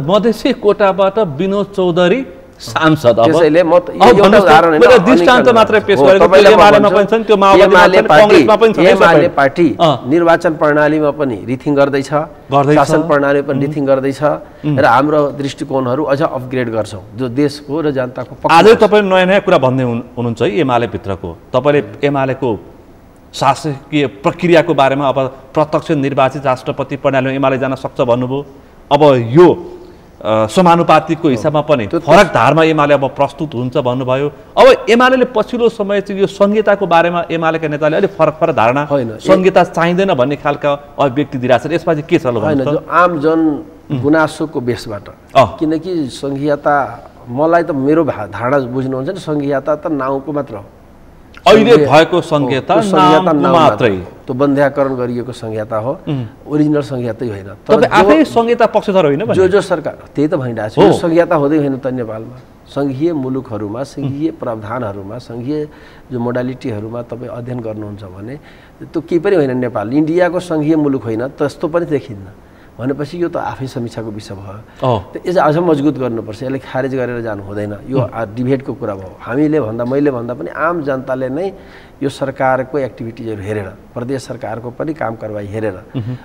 मधेसी कोटाबाट विनोद चौधरी सांसद, त्यसैले म दृष्टान्त मात्रै पेश गरेको, एमालेमा पनि छन्, त्यो माओवादीमा कांग्रेसमा पनि छन्। एमाले पार्टी निर्वाचन प्रणालीमा पनि रिथिङ गर्दैछ, शासन प्रणाली पनि रिथिङ गर्दैछ र हाम्रो दृष्टिकोणहरू अझ अपग्रेड गर्छौँ जो देशको र जनताको पक्ष। आज तपाईले नयाँ नयाँ कुरा भन्दै हुनुहुन्छ है एमाले भित्रको। तपाईले एमालेको शासकीय प्रक्रियाको बारेमा अब प्रत्यक्ष निर्वाचित राष्ट्रपति प्रणालीमा एमाले जान सक्छ भन्नुभयो। अब यो समानुपातिकको हिसाबमा पनि फरक धारमा एमाले अब प्रस्तुत हुन्छ भन्नुभयो। अब एमाले पछिल्लो समय चाहिँ यो संहिताको बारेमा एमालेका नेताले अलिक फरक धारणा, संहिता चाहिँदैन भन्ने खालका अभिव्यक्ति दिइरहेछन्। यसमा चाहिँ के छ? जो आम जन गुनासोको बेसबाट, किनकि संहिता मलाई त मेरो धारणा बुझ्नुहुन्छ नि, संहिता त नाउँको मात्र हो। अहिले भएको संहिता मात्रै, त्यो बन्ध्याकरण गरिएको संहिता हो, ओरिजिनल संहिता होइन। तपाईँ आफै संहिता पक्षधर होइन? जो सरकार त्यही त भइरहेको छ। यो संहिता हुँदै होइन त नेपालमा। सङ्घीय मुलुकहरूमा, सङ्घीय प्रावधानहरूमा, सङ्घीय जो मोडालिटीहरूमा तपाईँ अध्ययन गर्नुहुन्छ भने त्यो केही पनि होइन। नेपाल इन्डियाको सङ्घीय मुलुक होइन, त्यस्तो पनि देखिन्न भनेपछि यो त आफै समीक्षाको विषय भयो। यसलाई अझ मजबुत गर्नुपर्छ, यसलाई खारेज गरेर जानु हुँदैन। यो डिबेटको कुरा भयो। हामीले भन्दा, मैले भन्दा पनि आम जनताले नै यो सरकारको एक्टिभिटिजहरू हेरेर, प्रदेश सरकारको पनि काम कारबाही हेरेर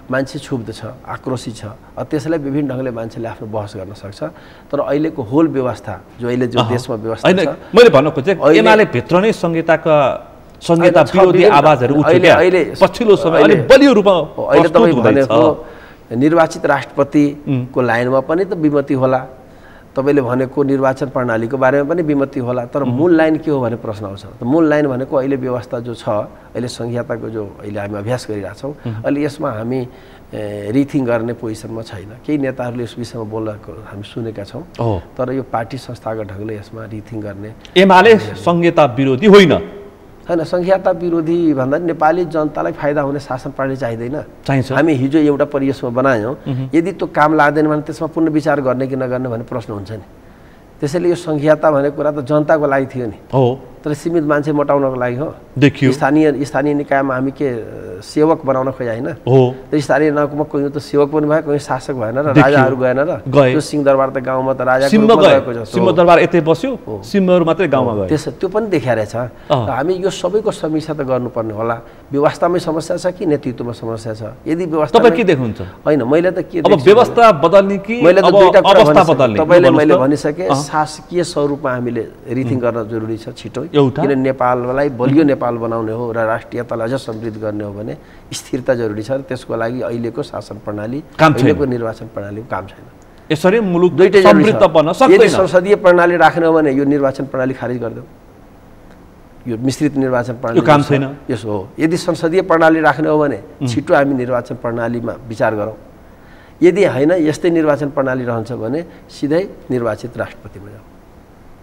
मान्छे क्षुब्ध छ, आक्रोशित छ। त्यसलाई विभिन्न ढङ्गले मान्छेले आफ्नो बहस गर्न सक्छ। तर अहिलेको होल व्यवस्था जो अहिले जो देशमा व्यवस्था छ, मैले भन्नु खोजेँ एमाले भित्र नै संहिता विरोधी आवाजहरू उठ्यो क्या अहिले पछिल्लो समय अलि बलियो रूपमा। अहिले तपाईँ भनेको निर्वाचित राष्ट्रपतिको लाइनमा पनि त विमति होला, तपाईँले भनेको निर्वाचन प्रणालीको बारेमा पनि विमति होला, तर मूल लाइन के हो भन्ने प्रश्न आउँछ। त मूल लाइन भनेको अहिले व्यवस्था जो छ, अहिले संहिताको जो अहिले हामी अभ्यास गरिरहेछौँ, अहिले यसमा हामी रिथिङ गर्ने पोजिसनमा छैन। केही नेताहरूले यस विषयमा बोलेको हामी सुनेका छौँ, तर यो पार्टी संस्थागत ढङ्गले यसमा रिथिङ गर्ने। एमाले संहिता विरोधी होइन, हैन संघीयता विरोधी भन्दा नेपाली जनतालाई फाइदा हुने शासन प्रणाली चाहिन्छ। हामी हिजो एउटा परिवेशमा बनायौँ, यदि त्यो काम लाग्दैन भने त्यसमा पुनर्विचार गर्ने कि नगर्ने भन्ने प्रश्न हुन्छ नि। त्यसैले यो संघीयता भनेको कुरा त जनताको लागि थियो नि, हो, तर सीमित मान्छे मोटाउनको लागि हो। देखियो स्थानीय निकायमा हामी के सेवक बनाउन खोजे होइन, हो, त्यो स्थानीय निकायमा कोही त सेवक पनि भयो, कोही शासक भएन र राजाहरू गएन र त्यो सिंहदरबार त गाउँमा त राजाको रूपमा गएको जस्तो। सिंहदरबार यतै बस्यो, सिंहहरू मात्रै गाउँमा गए। त्यो पनि देखिया रहेछ। र हामी यो सबैको समीक्षा त गर्नुपर्ने होला। व्यवस्थामै समस्या छ कि नेतृत्वमा समस्या छ? यदि व्यवस्था तपाईँ के देख्नुहुन्छ? होइन, मैले त के अब व्यवस्था बदल्ने कि मैले त दुईटा कुरा अवस्था बदल्ने? तपाईँले मैले भनिसकेँ, शासकीय स्वरूपमा हामीले रिथिङ गर्न जरुरी छ छिटो, किन नेपाललाई बलियो नेपाल बनाउने हो र राष्ट्रियतालाई अझ समृद्ध गर्ने हो भने स्थिरता जरुरी छ। र त्यसको लागि अहिलेको शासन प्रणाली, अहिलेको निर्वाचन प्रणालीको काम छैन। यसरी मुलुक दुईटै समृद्ध बन्न सक्दैन। यदि संसदीय प्रणाली राख्ने हो भने यो निर्वाचन प्रणाली खारिज गरिदेऊ, यो मिश्रित निर्वाचन प्रणाली काम छैन। यसो हो। यदि संसदीय प्रणाली राख्ने हो भने छिटो हामी निर्वाचन प्रणालीमा विचार गरौँ। यदि होइन यस्तै निर्वाचन प्रणाली रहन्छ भने सिधै निर्वाचित राष्ट्रपतिमा जाऊ।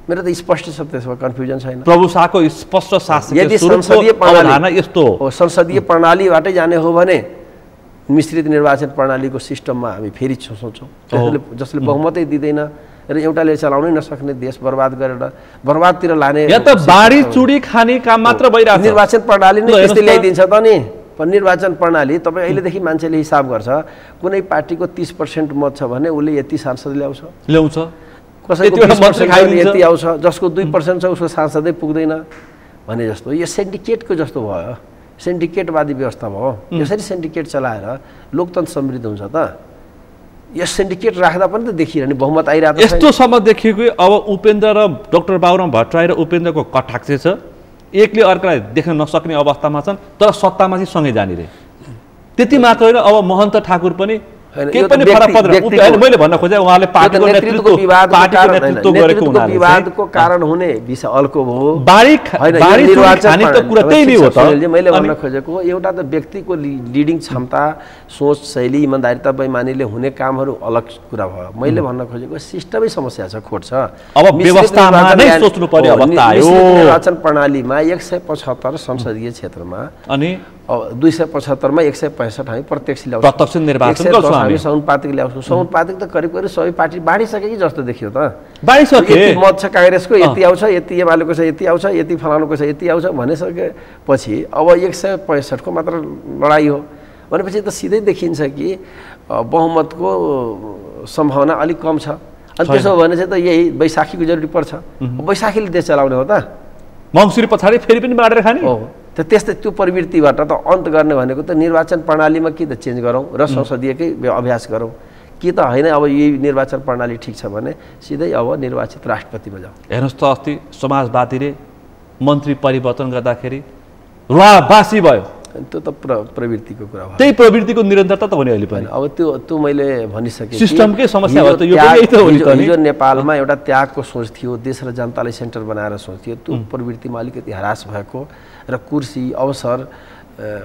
मेरो त स्पष्ट छ, त्यसमा कन्फ्युजन छैन। प्रभु शाहको स्पष्ट शासन यदि संसदीय प्रणाली यस्तो हो, संसदीय प्रणालीबाटै जाने हो भने मिश्रित निर्वाचन प्रणालीको सिस्टममा हामी फेरि सोचौँ। जसले बहुमतै दिँदैन र एउटाले चलाउनै नसक्ने देश बर्बाद गरेर बर्बादतिर लाने, या त बाढी चुडी खाने काम मात्र भइरहेको छ। निर्वाचन प्रणाली नै त्यस्तै ल्याइदिन्छ त नि। निर्वाचन प्रणाली तपाईँ अहिलेदेखि मान्छेले हिसाब गर्छ, कुनै पार्टीको 30% मत छ भने उसले यति सांसद ल्याउँछ, कसैको 20% यति आउँछ, जसको 2% छ उसको सांसदै पुग्दैन भने जस्तो। यो सिन्डिकेटको जस्तो भयो, सिन्डिकेटवादी व्यवस्था भयो। यसरी सिन्डिकेट चलाएर लोकतन्त्र समृद्ध हुन्छ त? यस सिन्डिकेट राख्दा पनि त देखिरहने बहुमत आइरहेको छ। यस्तोसम्म देखिएको अब उपेन्द्र र डाक्टर बाबुराम भट्टराई र उपेन्द्रको कटाक्ष छ। एकले अर्कालाई देख्न नसक्ने अवस्थामा छन्, तर सत्तामा चाहिँ सँगै जाने रे। त्यति मात्र होइन, अब महन्त ठाकुर पनि केही पनि फरक पर्दैन। मैले भन्न खोजेँ उहाँले पार्टीको नेतृत्व गरेको हुनाले विवादको कारण हुने विषय अर्को हो। बाढी खाने त कुरा त्यही नै हो त। मैले भन्न खोजेको एउटा त व्यक्तिको लिडिङ क्षमता, सोच शैली, इमानदारिता, बेइमानीले हुने कामहरू अलग कुरा भयो। मैले भन्न खोजेको सिस्टमै समस्या छ, खोट छ। अब व्यवस्थामा नै सोच्नु पर्ने अवस्था आयो। निर्वाचन प्रणालीमा 175 संसदीय क्षेत्रमा अनि 275 मा 165 हामी प्रत्यक्ष ल्याउँछौँ, प्रत्यक्ष निर्वाचन गर्छौँ हामी। समानुपातिक ल्याउँछौँ। समानुपातिक त करिब करिब सबै पार्टी बाँडिसके कि जस्तो देखियो त। बाँडिसके। यति मत छ काङ्ग्रेसको, यति आउँछ, यति एमालेको छ, यति आउँछ, यति फलानुको छ, यति आउँछ भनिसकेपछि अब 165 को मात्र लडाइँ हो भनेपछि त सिधै देखिन्छ कि बहुमतको सम्भावना अलिक कम छ। अनि त्यसो हो भने चाहिँ त यही बैशाखीको जरुरी पर्छ। बैशाखीले देश चलाउने हो त? मङ्सिर पछाडि फेरि पनि बाँडेर खाने हो। त त्यस्तै त्यो प्रवृत्तिबाट त अन्त गर्ने भनेको त निर्वाचन प्रणालीमा कि त चेन्ज गरौँ र संसदीयकै अभ्यास गरौँ, कि त होइन अब यही निर्वाचन प्रणाली ठिक छ भने सिधै अब निर्वाचित राष्ट्रपतिमा जाउँ। हेर्नुहोस् त, अस्ति समाजवादीले मन्त्री परिवर्तन गर्दाखेरि रुवाबासी भयो। त्यो त प्रवृत्तिको कुरा हो। त्यही प्रवृत्तिको निरन्तरता त हो नि अहिले पनि। अब त्यो मैले भनिसकेँ, सिस्टमकै समस्या हो त यो पनि। त हो नि त। हिजो नेपालमा एउटा त्यागको सोच थियो, देश र जनतालाई सेन्टर बनाएर सोच थियो। त्यो प्रवृत्तिमा अलिकति ह्रास भएको र कुर्सी, अवसर,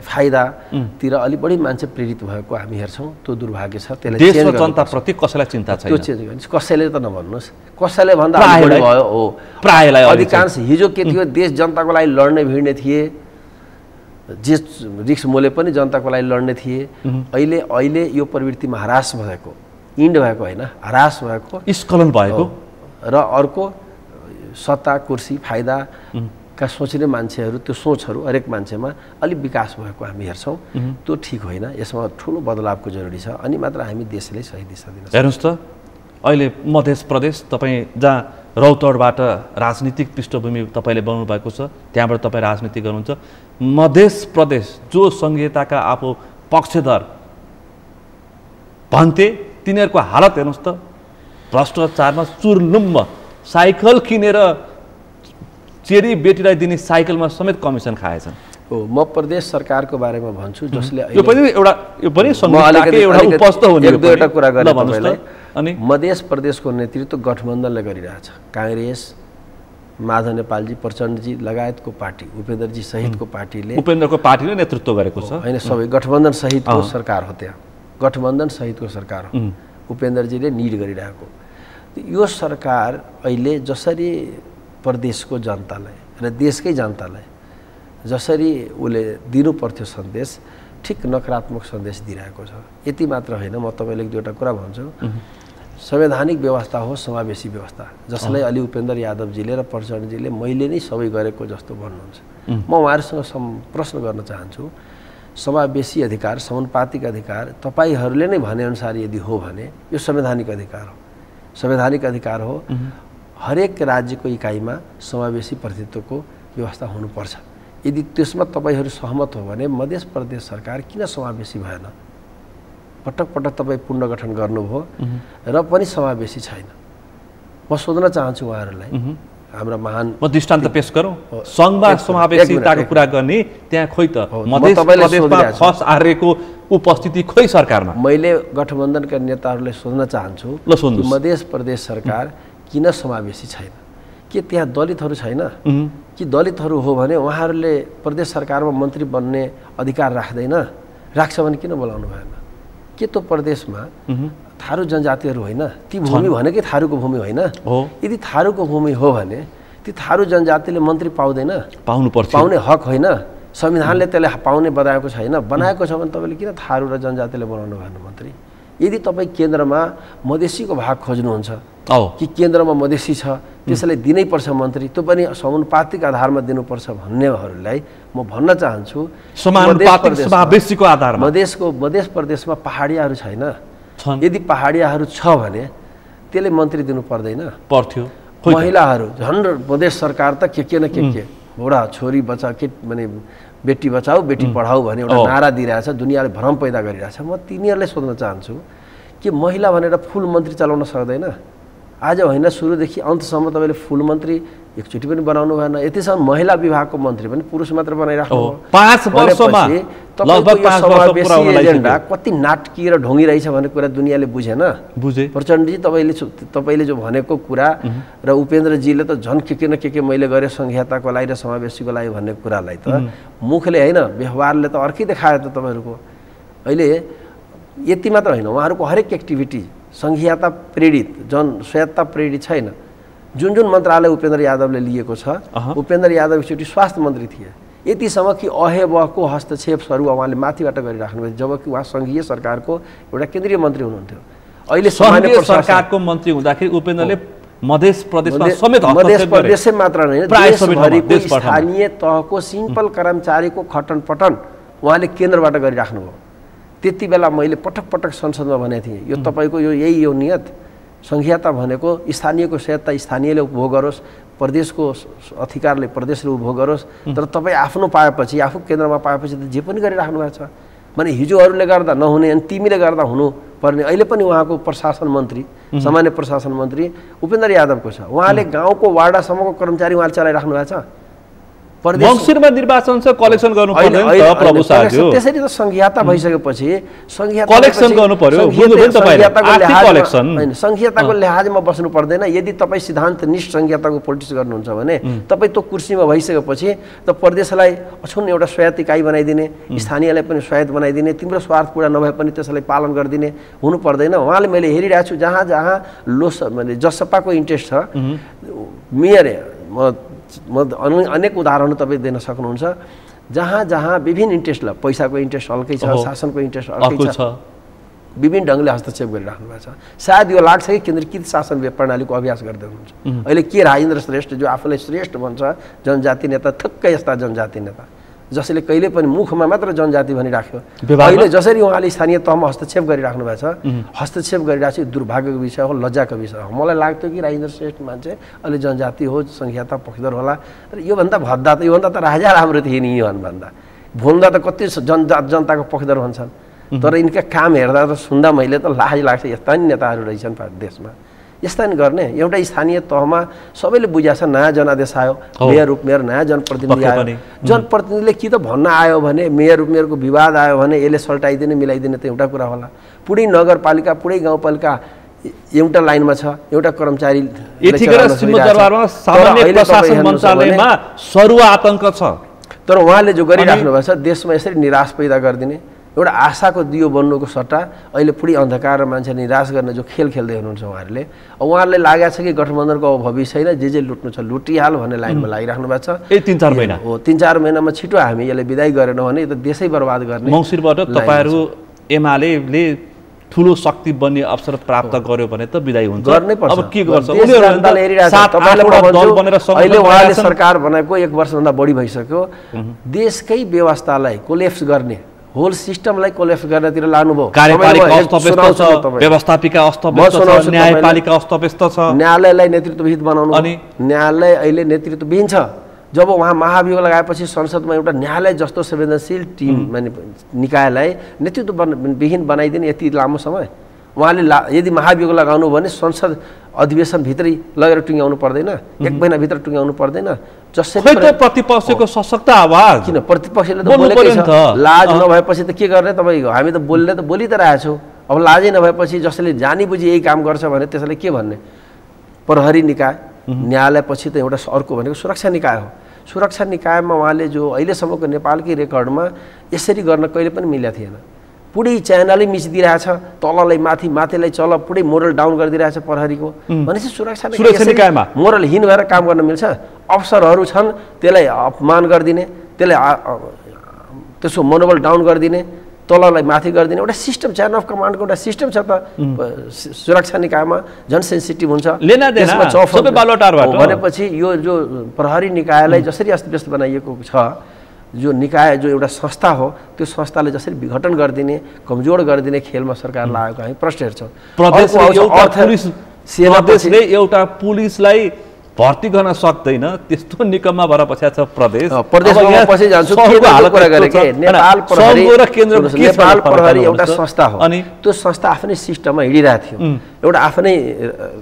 फाइदातिर अलिक बढी मान्छे प्रेरित भएको हामी हेर्छौँ। त्यो दुर्भाग्य छ। त्यसलाई देश र जनताप्रति कसैलाई चिन्ता छैन। त्यो चेन्ज गर्नु कसैले त नभन्नुहोस्, कसैले भन्दा बढी भयो हो। प्रायलाई अधिकांश हिजो के थियो, देश जनताको लागि लड्ने भिड्ने थिए, जे रिक्स मोले पनि जनताको लागि लड्ने थिए। अहिले यो प्रवृत्तिमा ह्रास भएको, इन्ड भएको होइन, ह्रास भएको, स्खलन भएको र अर्को सत्ता, कुर्सी, फाइदा का सोच्ने मान्छेहरू, त्यो सोचहरू हरेक मान्छेमा अलिक विकास भएको हामी हेर्छौँ। त्यो ठिक होइन। यसमा ठुलो बदलावको जरुरी छ, अनि मात्र हामी देशलाई सही दिशा दिन सक्छौँ। हेर्नुहोस् त, अहिले मध्य प्रदेश तपाईँ जहाँ रौतहटबाट राजनीतिक पृष्ठभूमि तपाईँले बनाउनु भएको छ, त्यहाँबाट तपाईँ राजनीति गर्नुहुन्छ। मध्य प्रदेश जो संहिताका आफू पक्षधर भन्थे, तिनीहरूको हालत हेर्नुहोस् त, भ्रष्टाचारमा चुरलुम्ब। साइकल किनेर चेरी बेटीलाई दिने साइकलमा समेत कमिसन खाएछन्। हो, म प्रदेश सरकारको बारेमा भन्छु, जसले यो पनि संहिताकै एउटा उपस्थ हुने एक दुईवटा कुरा गर्ने तपाईलाई। अनि मध्य प्रदेशको नेतृत्व गठबन्धनले गरिरहेछ। काङ्ग्रेस, माधव नेपालजी, प्रचण्डजी लगायतको पार्टी, उपेन्द्रजी सहितको पार्टीले, उपेन्द्रको पार्टीले नेतृत्व गरेको छ होइन, सबै गठबन्धन सहितको सरकार हो। त्यहाँ गठबन्धन सहितको सरकार हो, उपेन्द्रजीले निड गरिरहेको। यो सरकार अहिले जसरी प्रदेशको जनतालाई र देशकै जनतालाई जसरी उसले दिनु पर्थ्यो सन्देश ठिक नकारात्मक सन्देश दिइरहेको छ। यति मात्र होइन, म तपाईँले एक दुईवटा कुरा भन्छु। संवैधानिक व्यवस्था हो समावेशी व्यवस्था, जसलाई अलि उपेन्द्र यादवजीले र प्रचण्डजीले मैले नै सबै गरेको जस्तो भन्नुहुन्छ। म उहाँहरूसँग प्रश्न गर्न चाहन्छु, समावेशी अधिकार, समानुपातिक अधिकार तपाईँहरूले नै भनेअनुसार यदि हो भने यो संवैधानिक अधिकार हो, संवैधानिक अधिकार हो। हरेक राज्यको इकाइमा समावेशी प्रतिनिधित्वको व्यवस्था हुनुपर्छ। यदि त्यसमा तपाईँहरू सहमत हो भने मध्य प्रदेश सरकार किन समावेशी भएन? पटक पटक तपाईँ पुनर्गठन गर्नुभयो र पनि समावेशी छैन। म सोध्न चाहन्छु उहाँहरूलाई, हाम्रा महान म दृष्टान्त पेश गरौँ। सङ्घमा समावेशिताको कुरा गर्ने त्यहाँ खोइ त मध्य प्रदेशमा खस आर्यको उपस्थिति खोइ सरकारमा। मैले गठबन्धनका नेताहरूलाई सोध्न चाहन्छु मध्य प्रदेश सरकार किन समावेशी छैन? के त्यहाँ दलितहरू छैन कि दलितहरू हो भने उहाँहरूले प्रदेश सरकारमा मन्त्री बन्ने अधिकार राख्दैन? राख्छ भने किन बोलाउनु भएन? के त्यो प्रदेशमा थारू जनजातिहरू होइन? ती भूमि भनेकै थारूको भूमि होइन? यदि थारूको भूमि हो भने ती थारू जनजातिले मन्त्री पाउँदैन? पाउने हक होइन? संविधानले त्यसले पाउने बनाएको छैन? बनाएको छ भने तपाईँले किन थारू र जनजातिले बनाउनु भएन मन्त्री? यदि तपाईँ केन्द्रमा मधेसीको भाग खोज्नुहुन्छ कि केन्द्रमा मधेसी छ त्यसलाई दिनैपर्छ मन्त्री, त्यो पनि समानुपातिक आधारमा दिनुपर्छ भन्नेहरूलाई म भन्न चाहन्छु समावेशीको आधारमा मध्य प्रदेशमा पहाडियाहरू छैन? यदि पहाडियाहरू छ भने त्यसले मन्त्री दिनु पर्दैन? पर्थ्यो। महिलाहरू झन् मधेस सरकार त के न के बुढा छोरी बचा के माने बेटी बचाऊ बेटी पढाऊ भन्ने एउटा नारा दिइरहेछ, दुनियाँले भ्रम पैदा गरिरहेछ। म तिनीहरूलाई सोध्न चाहन्छु कि महिला भनेर फुल मन्त्री चलाउन सक्दैन? आज होइन, सुरुदेखि अन्तसम्म तपाईँले फुल मन्त्री एकचोटि पनि बनाउनु भएन। यतिसम्म महिला विभागको मन्त्री पनि पुरुष मात्र बनाइराख्नु हो। 5 वर्षमा लगभग 5 वर्ष पुरा हुन एजेन्डा कति नाटकीय र ढोंगी रहेछ भन्ने कुरा दुनियाँले बुझेन? प्रचण्डजी तपाईँले जो भनेको कुरा र उपेन्द्रजीले त झन् के न के मैले गरेँ संघीयताको लागि र समावेशीको लागि भन्ने कुरालाई त मुखले होइन व्यवहारले त अर्कै देखायो त तपाईँहरूको। अहिले यति मात्र होइन, उहाँहरूको हरेक एक्टिभिटी संघीयता प्रेरित स्वायत्ता प्रेरित छैन। जुन मन्त्रालय उपेन्द्र यादवले लिएको छ, उपेन्द्र यादव एकचोटि स्वास्थ्य मन्त्री थिए, यतिसम्म कि अहेबको हस्तक्षेपहरू उहाँले माथिबाट गरिराख्नुभयो, जबकि उहाँ सङ्घीय सरकारको एउटा केन्द्रीय मन्त्री हुनुहुन्थ्यो। अहिले सामान्य सरकारको मन्त्री हुँदाखेरि उपेन्द्रले मध्य प्रदेशमा समेत मध्य प्रदेशै मात्र होइन देशभरिको स्थानीय तहको सिम्पल कर्मचारीको खटनपटन उहाँले केन्द्रबाट गरिराख्नुभयो। त्यति बेला मैले पटक पटक संसदमा भनेको थिएँ, यो तपाईँको यही हो नियत? संघीयता भनेको स्थानीयको स्वायत्ता स्थानीयले उपभोग गरोस्, प्रदेशको अधिकारले प्रदेशले उपभोग गरोस्, तर तपाईँ आफ्नो पाएपछि आफू केन्द्रमा पाएपछि त जे पनि गरिराख्नु भएको छ भने हिजोहरूले गर्दा नहुने अनि तिमीले गर्दा हुनुपर्ने। अहिले पनि उहाँको प्रशासन मन्त्री, सामान्य प्रशासन मन्त्री उपेन्द्र यादवको छ। उहाँले गाउँको वार्डासम्मको कर्मचारी उहाँले चलाइराख्नु भएको छ। मङ्सिरमा निर्वाचन छ, कलेक्सन गर्नु पर्यो नि त प्रभु साहब। त्यसरी त संघीयता भइसकेपछि संघीयता कलेक्सन गर्नु पर्यो, बुझ्नुभयो नि तपाईले? आर्थिक कलेक्सन हैन, संघीयताको लिहाजमा बस्नु पर्दैन। यदि तपाईँ सिद्धान्तनिष्ठ संघीयताको पोलिटिक्स गर्नुहुन्छ भने तपाईँ त्यो कुर्सीमा भइसकेपछि त प्रदेशलाई अछुन एउटा स्वायत्त इकाइ बनाइदिने, स्थानीयलाई पनि स्वायत्त बनाइदिने, तिम्रो स्वार्थ पूरा नभए पनि त्यसलाई पालन गरिदिने हुनु पर्दैन। उहाँले मैले हेरिरहेको छु जहाँ जहाँ माने जसपाको इन्ट्रेस्ट छ, मेयर अनेक उदाहरणहरू तपाईँ दिन सक्नुहुन्छ, जहाँ जहाँ विभिन्न इन्ट्रेस्ट ल पैसाको इन्ट्रेस्ट अर्कै छ, शासनको इन्ट्रेस्ट अर्कै छ, विभिन्न ढङ्गले हस्तक्षेप गरिराख्नु भएको छ। सायद यो लाग्छ कि केन्द्रीकृत शासन प्रणालीको अभ्यास गर्दै हुनुहुन्छ। अहिले के राजेन्द्र श्रेष्ठ जो आफूलाई श्रेष्ठ भन्छ जनजाति नेता, थुक्कै यस्ता जनजाति नेता जसले कहिले पनि मुखमा मात्र जनजाति भनिराख्यो, अहिले जसरी उहाँले स्थानीय तहमा हस्तक्षेप गरिराख्नु भएको छ, हस्तक्षेप गरिरहेको छ, दुर्भाग्यको विषय हो, लज्जाको विषय हो। मलाई लाग्थ्यो कि राजेन्द्र श्रेष्ठ मान्छे अहिले जनजाति हो, संघीयता पक्षधर होला, र योभन्दा भद्दा त योभन्दा त राजा राम्रो थिए नि योभन्दा भुल्दा त कति जनताको पक्षधर भन्छन्, तर यिनका काम हेर्दा त सुन्दा मैले त लाज लाग्छ, यस्ता नि नेताहरू रहेछन् देशमा। यस्ता नि गर्ने एउटा स्थानीय तहमा सबैले बुझाएको छ, नयाँ जनादेश आयो, मेयर उपमेयर नयाँ जनप्रतिनिधि आयो, जनप्रतिनिधिले कि त भन्न आयो भने मेयर उपमेयरको विवाद आयो भने यसले सल्टाइदिने मिलाइदिने त एउटा कुरा होला। पुरै नगरपालिका पुरै गाउँपालिका एउटा लाइनमा छ, एउटा कर्मचारी यतिखेर सिंहदरबारमा सामान्य प्रशासन मन्त्रालयमा सरुवा आतंक छ। तर उहाँले जो गरिराख्नु भएको छ देशमा यसरी निराश पैदा गरिदिने, एउटा आशाको दियो बन्नुको सट्टा अहिले पुरै अन्धकार र मान्छे निराश गर्ने जो खेल खेल्दै हुनुहुन्छ उहाँहरूले। उहाँहरूलाई लागेको छ कि गठबन्धनको अब भविष्य छैन, जे लुट्नु छ लुटिहाल भन्ने लाइनमा लागिराख्नु भएको छ। यही 3-4 महिना हो, 3-4 महिनामा छिटो हामी यसलाई बिदाई गरेनौँ भने यो त देशै बर्बाद गर्ने। मङ्सिरबाट तपाईँहरू एमाले ठुलो शक्ति बन्ने अवसर प्राप्त गर्यो भने त बिदाई हुन्छ, गर्नै पर्छ। अब के गर्छ अहिले उहाँले सरकार बनाएको 1 वर्षभन्दा बढी भइसक्यो। देशकै व्यवस्थालाई कोलेप्स गर्ने, होल सिस्टमलाई कोलेप्स गर्नतिर लानुभयो। कार्यपालिका अस्तव्यस्त छ, व्यवस्थापिका अस्तव्यस्त छ, न्यायपालिका अस्तव्यस्त छ, न्यायालयलाई नेतृत्वविहीन बनाउनु। अनि न्यायालय अहिले नेतृत्वविहीन छ। जब उहाँ महाभियोग लगाएपछि संसदमा एउटा न्यायालय जस्तो संवेदनशील टिम माने निकायलाई नेतृत्वविहीन बनाइदिने यति लामो समय उहाँले यदि महाभियोग लगाउनु भने संसद अधिवेशनभित्रै लगेर टुङ्ग्याउनु पर्दैन, 1 महिनाभित्र टुङ्ग्याउनु पर्दैन। जसरी प्रतिपक्षको सशक्त आवाज किन प्रतिपक्षले त बोलेकै छ। लाज नभएपछि त के गर्ने तपाईँ? हामी त बोलि त रहेछौँ। अब लाजै नभएपछि जसले जानी बुझी यही काम गर्छ भने त्यसले के भन्ने? प्रहरी निकाय, न्यायालयपछि त एउटा अर्को भनेको सुरक्षा निकाय हो। सुरक्षा निकायमा उहाँले जो अहिलेसम्मको नेपालकै रेकर्डमा यसरी गर्न कहिले पनि मिलेको थिएन। पुरै च्यानलै मिचिदिरहेछ, तललाई माथि, माथिलाई चल, पुरै मोरल डाउन गरिदिरहेछ प्रहरीको। भनेपछि सुरक्षा निकायमा मोरलहीन भएर काम गर्न मिल्छ? अफसरहरू छन् त्यसलाई अपमान गरिदिने, त्यसलाई त्यसको मनोबल डाउन गरिदिने, तललाई माथि गरिदिने एउटा सिस्टम, चेन अफ कमान्डको एउटा सिस्टम छ त सुरक्षा निकायमा। झन् सेन्सिटिभ हुन्छ भनेपछि यो जो प्रहरी निकायलाई जसरी अस्तव्यस्त बनाइएको छ, जो निकाय जो एउटा संस्था हो, त्यो संस्थाले जसरी विघटन गरिदिने, कमजोर गरिदिने खेलमा सरकार लागेको हामी प्रश्न हेर्छौँ। प्रदेशले एउटा पुलिसलाई भर्ती गर्न सक्दैन, त्यस्तो निकममा भएर बसेको छ प्रदेश। प्रदेशमा पछि जान्छु नेपाल प्रहरी एउटा संस्था हो अनि त्यो संस्था आफ्नै सिस्टममा हिँडिरहेको थियो, एउटा आफ्नै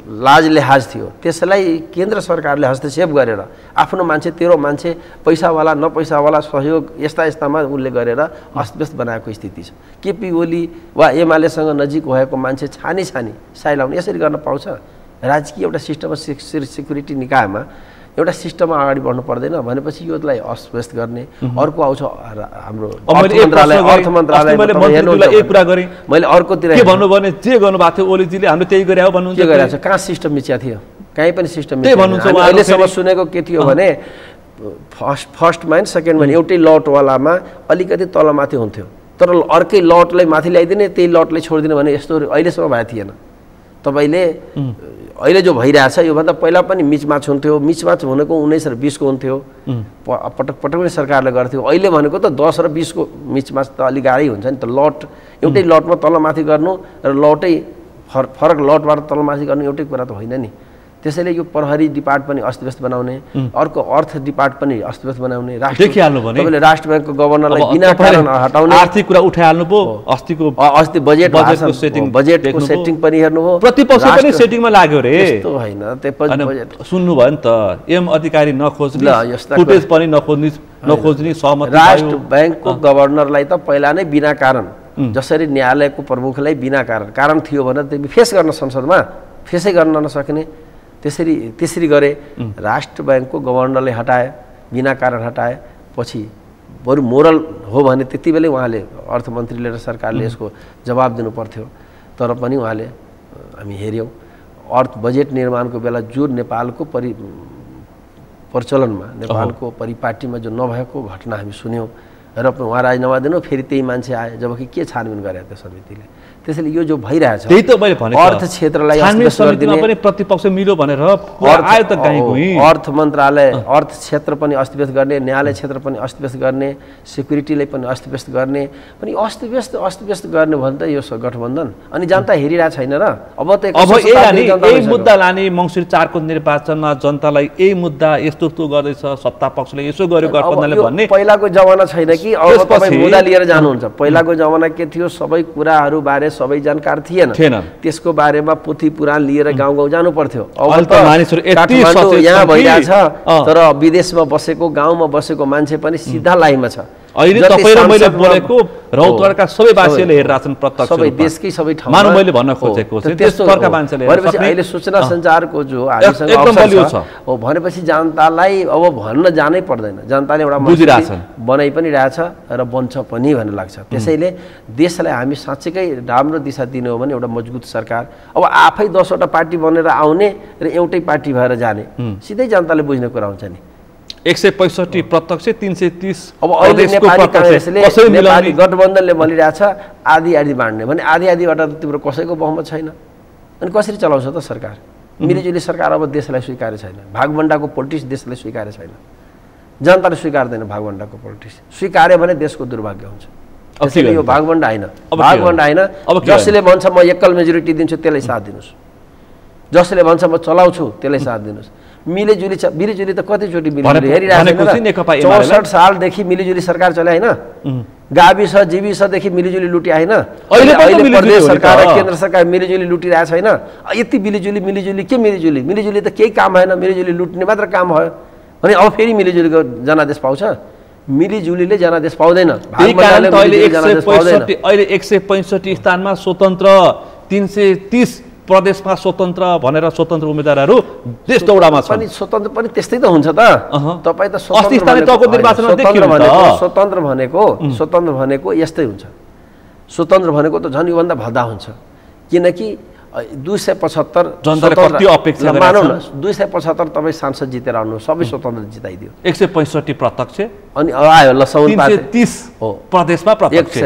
लाज लिहाज थियो। त्यसलाई केन्द्र सरकारले हस्तक्षेप गरेर आफ्नो मान्छे, तेरो मान्छे, पैसावाला नपैसावाला सहयोग यस्तामा उसले गरेर अस्तव्यस्त बनाएको स्थिति छ। केपी ओली वा एमालेसँग नजिक भएको मान्छे छानी साइलाउने यसरी गर्न पाउँछ? राजकीय एउटा सिस्टममा सेक्युरिटी निकायमा एउटा सिस्टममा अगाडि बढ्नु पर्दैन भनेपछि योलाई अस्तव्यस्त गर्ने। अर्को आउँछ हाम्रो अर्थ मन्त्रालय। मैले अर्कोतिर के भन्नु भने जे गर्नुभएको थियो ओलीजीले हामीले त्यही गरे हो भन्नुहुन्छ। के गरेको छ? कहाँ सिस्टम मिच्या थियो? कहीँ पनि सिस्टम अहिलेसम्म सुनेको के थियो भने फर्स्ट माइन सेकेन्ड माइन एउटै लटवालामा अलिकति तलमाथि हुन्थ्यो, तर अर्कै लटलाई माथि ल्याइदिने, त्यही लटलाई छोडिदिने भने यस्तो अहिलेसम्म भएको थिएन। तपाईँले अहिले जो भइरहेछ योभन्दा पहिला पनि मिचमाच हुन्थ्यो। मिचमाच भनेको 19 र 20 को हुन्थ्यो, पटक पनि सरकारले गर्थ्यो। अहिले भनेको त 10 र 20 को मिचमाच त अलिक गाह्रै हुन्छ नि त। लट एउटै लटमा तलमाथि गर्नु र लटै फरक लटबाट तलमाथि गर्नु एउटै कुरा त होइन नि। त्यसैले यो प्रहरी डिपार्ट पनि अस्तव्यस्त बनाउने, अर्को अर्थ डिपार्ट पनि अस्तव्यस्त बनाउने। तपाईँले राष्ट्र ब्याङ्कको गभर्नरलाई बिना कारण हटाउने, आर्थिक कुरा उठाइहाल्नु भयो। अस्ति बजेटको सेटिङ पनि हेर्नु हो, प्रतिपक्ष पनि सेटिङमा लाग्यो रे। त्यस्तो होइन, सुन्नु भयो नि त, एम अधिकारी नखोज्ने, फुटेज पनि नखोज्ने सहमति। राष्ट्र ब्याङ्कको गभर्नरलाई त पहिला नै बिना कारण, जसरी न्यायालयको प्रमुखलाई बिना कारण थियो भने त्यो फेस गर्न संसदमा फेसै गर्न नसक्ने, त्यसरी गरे। राष्ट्र ब्याङ्कको गभर्नरले हटाए, बिना कारण हटाए। पछि बरु मोरल हो भने त्यति बेलै उहाँले अर्थमन्त्रीले र सरकारले यसको जवाब दिनु पर्थ्यो। तर पनि उहाँले हामी हेऱ्यौँ बजेट निर्माणको बेला जो नेपालको प्रचलनमा, नेपालको परिपाटीमा जो नभएको घटना हामी सुन्यौँ र उहाँ राजीनामा दिनु, फेरि त्यही मान्छे आए, जबकि के छानबिन गरे त्यो समितिले। त्यसैले यो जो भइरहेछ त्यही त मैले भनेको, अर्थ क्षेत्रलाई समितिमा पनि प्रतिपक्ष मिल्यो भनेर आयो त गाईको। अर्थ मन्त्रालय, अर्थ क्षेत्र पनि अस्तव्यस्त गर्ने, न्यायालय क्षेत्र पनि अस्तव्यस्त गर्ने, सेक्युरिटीलाई पनि अस्तव्यस्त गर्ने। पनि अस्तव्यस्त गर्ने भने त यो गठबन्धन अनि जनता हेरिरहेको छैन र। अब यही मुद्दा लाने मङ्सिर 4 को निर्वाचनमा जनतालाई यही मुद्दा यस्तो गर्दैछ, सत्ता पक्षले यसो गर्यो गठबन्धनले भन्ने पहिलाको जमाना छैन कि अब तपाईँ मुद्दा लिएर जानुहुन्छ। पहिलाको जमाना के थियो, सबै कुराहरू बारे सबै जानकार थिएन, त्यसको बारेमा पोथी पुराण लिएर गाउँ जानु पर्थ्यो। अब त काठमाडौँ यहाँ भइरहेछ, तर विदेशमा बसेको, गाउँमा बसेको मान्छे पनि सिधा लाइनमा छ। अहिले तपाईँ र मैले बोलेको रौतहटका सबै वासीले हेरिरहेछन् प्रत्यक्ष सबै देशकै सबै ठाउँमा मानव मैले भन्न खोजेको चाहिँ त्यस्तोका मान्छेले भनेपछि अहिले सूचना सञ्चारको जो हामीसँग एकदम बलियो छ हो भनेपछि जनतालाई अब भन्न जानै पर्दैन जनताले एउटा बुझिरहेछन् बनाइ पनि रहेछ र बन्छ पनि भन्ने लाग्छ त्यसैले देशलाई हामी साँच्चैकै राम्रो दिशा दिने हो भने एउटा मजबुत सरकार अब आफै 10वटा पार्टी बनेर आउने र एउटै पार्टी भएर जाने सिधै जनताले बुझ्ने कुरा हुन्छ नि 165 प्रत्यक्ष 330 अब अहिले नेपाली कांग्रेसले नेपाली गठबन्धनले भनिरहेछ आधी आधी बाँड्ने भने आधी आधीबाट त तिम्रो कसैको बहुमत छैन अनि कसरी चलाउँछ त सरकार मिलिजुली सरकार अब देशलाई स्वीकार्य छैन भागभण्डाको पोलिटिक्स देशले स्वीकार्य छैन जनताले स्वीकार्दैन भागभण्डाको पोलिटिक्स स्वीकार्यो भने देशको दुर्भाग्य हुन्छ त्यसैले यो भागभण्डा हैन भागभण्डा हैन जसले भन्छ म एकल मेजोरिटी दिन्छु त्यसलाई साथ दिनुस् जसले भन्छ म चलाउँछु त्यसलाई साथ दिनुस् मिलिजुली त कतिचोटि मिलिजुली हेरिरहेको छ 64 सालदेखि मिलिजुली सरकार चले हैन गाविस जीविसदेखि मिलिजुली लुटिया हैन अहिले प्रदेश सरकार र केन्द्र सरकार मिलिजुली लुटिरहेछ हैन यति मिलिजुली के मिलिजुली त केही काम भएन मिलिजुली लुट्ने मात्र काम भयो भने अब फेरि मिलिजुलीको जनादेश पाउँछ मिलिजुलीले जनादेश पाउँदैन अहिले 165 स्थानमा स्वतन्त्र 330 प्रदेशमा स्वतन्त्र भनेर स्वतन्त्र उम्मेदवारहरू देश दौडामा छन् पनि स्वतन्त्र पनि त्यस्तै त हुन्छ त तपाई त स्वतन्त्र भनेको यस्तै हुन्छ स्वतन्त्र भनेको त झन् योभन्दा भद्दा हुन्छ किनकि 275 जनताले कति अपेक्षा मानौ न 275 तपाई सांसद जितेर आउनु सबै स्वतन्त्र जिताइदियो 165 प्रत्यक्ष अनि आयो ल 330 हो प्रदेशमा प्रत्यक्ष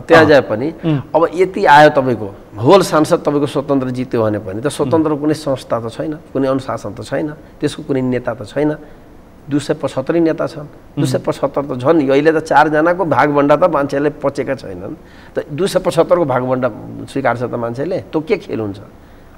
त्यहाँ जाए पनि अब यति आयो तपाईको होल सांसद तपाईको स्वतन्त्र जित्यो भने पनि त स्वतन्त्र कुनै संस्था त छैन कुनै अनुशासन त छैन त्यसको कुनै नेता त छैन 275 नेता छन् 275 त झन् अहिले त 4 जनाको भागभण्डा त मान्छेले पचेका छैनन् त 275 को भागभण्डा स्वीकार्छ त मान्छेले त्यो के खेल हुन्छ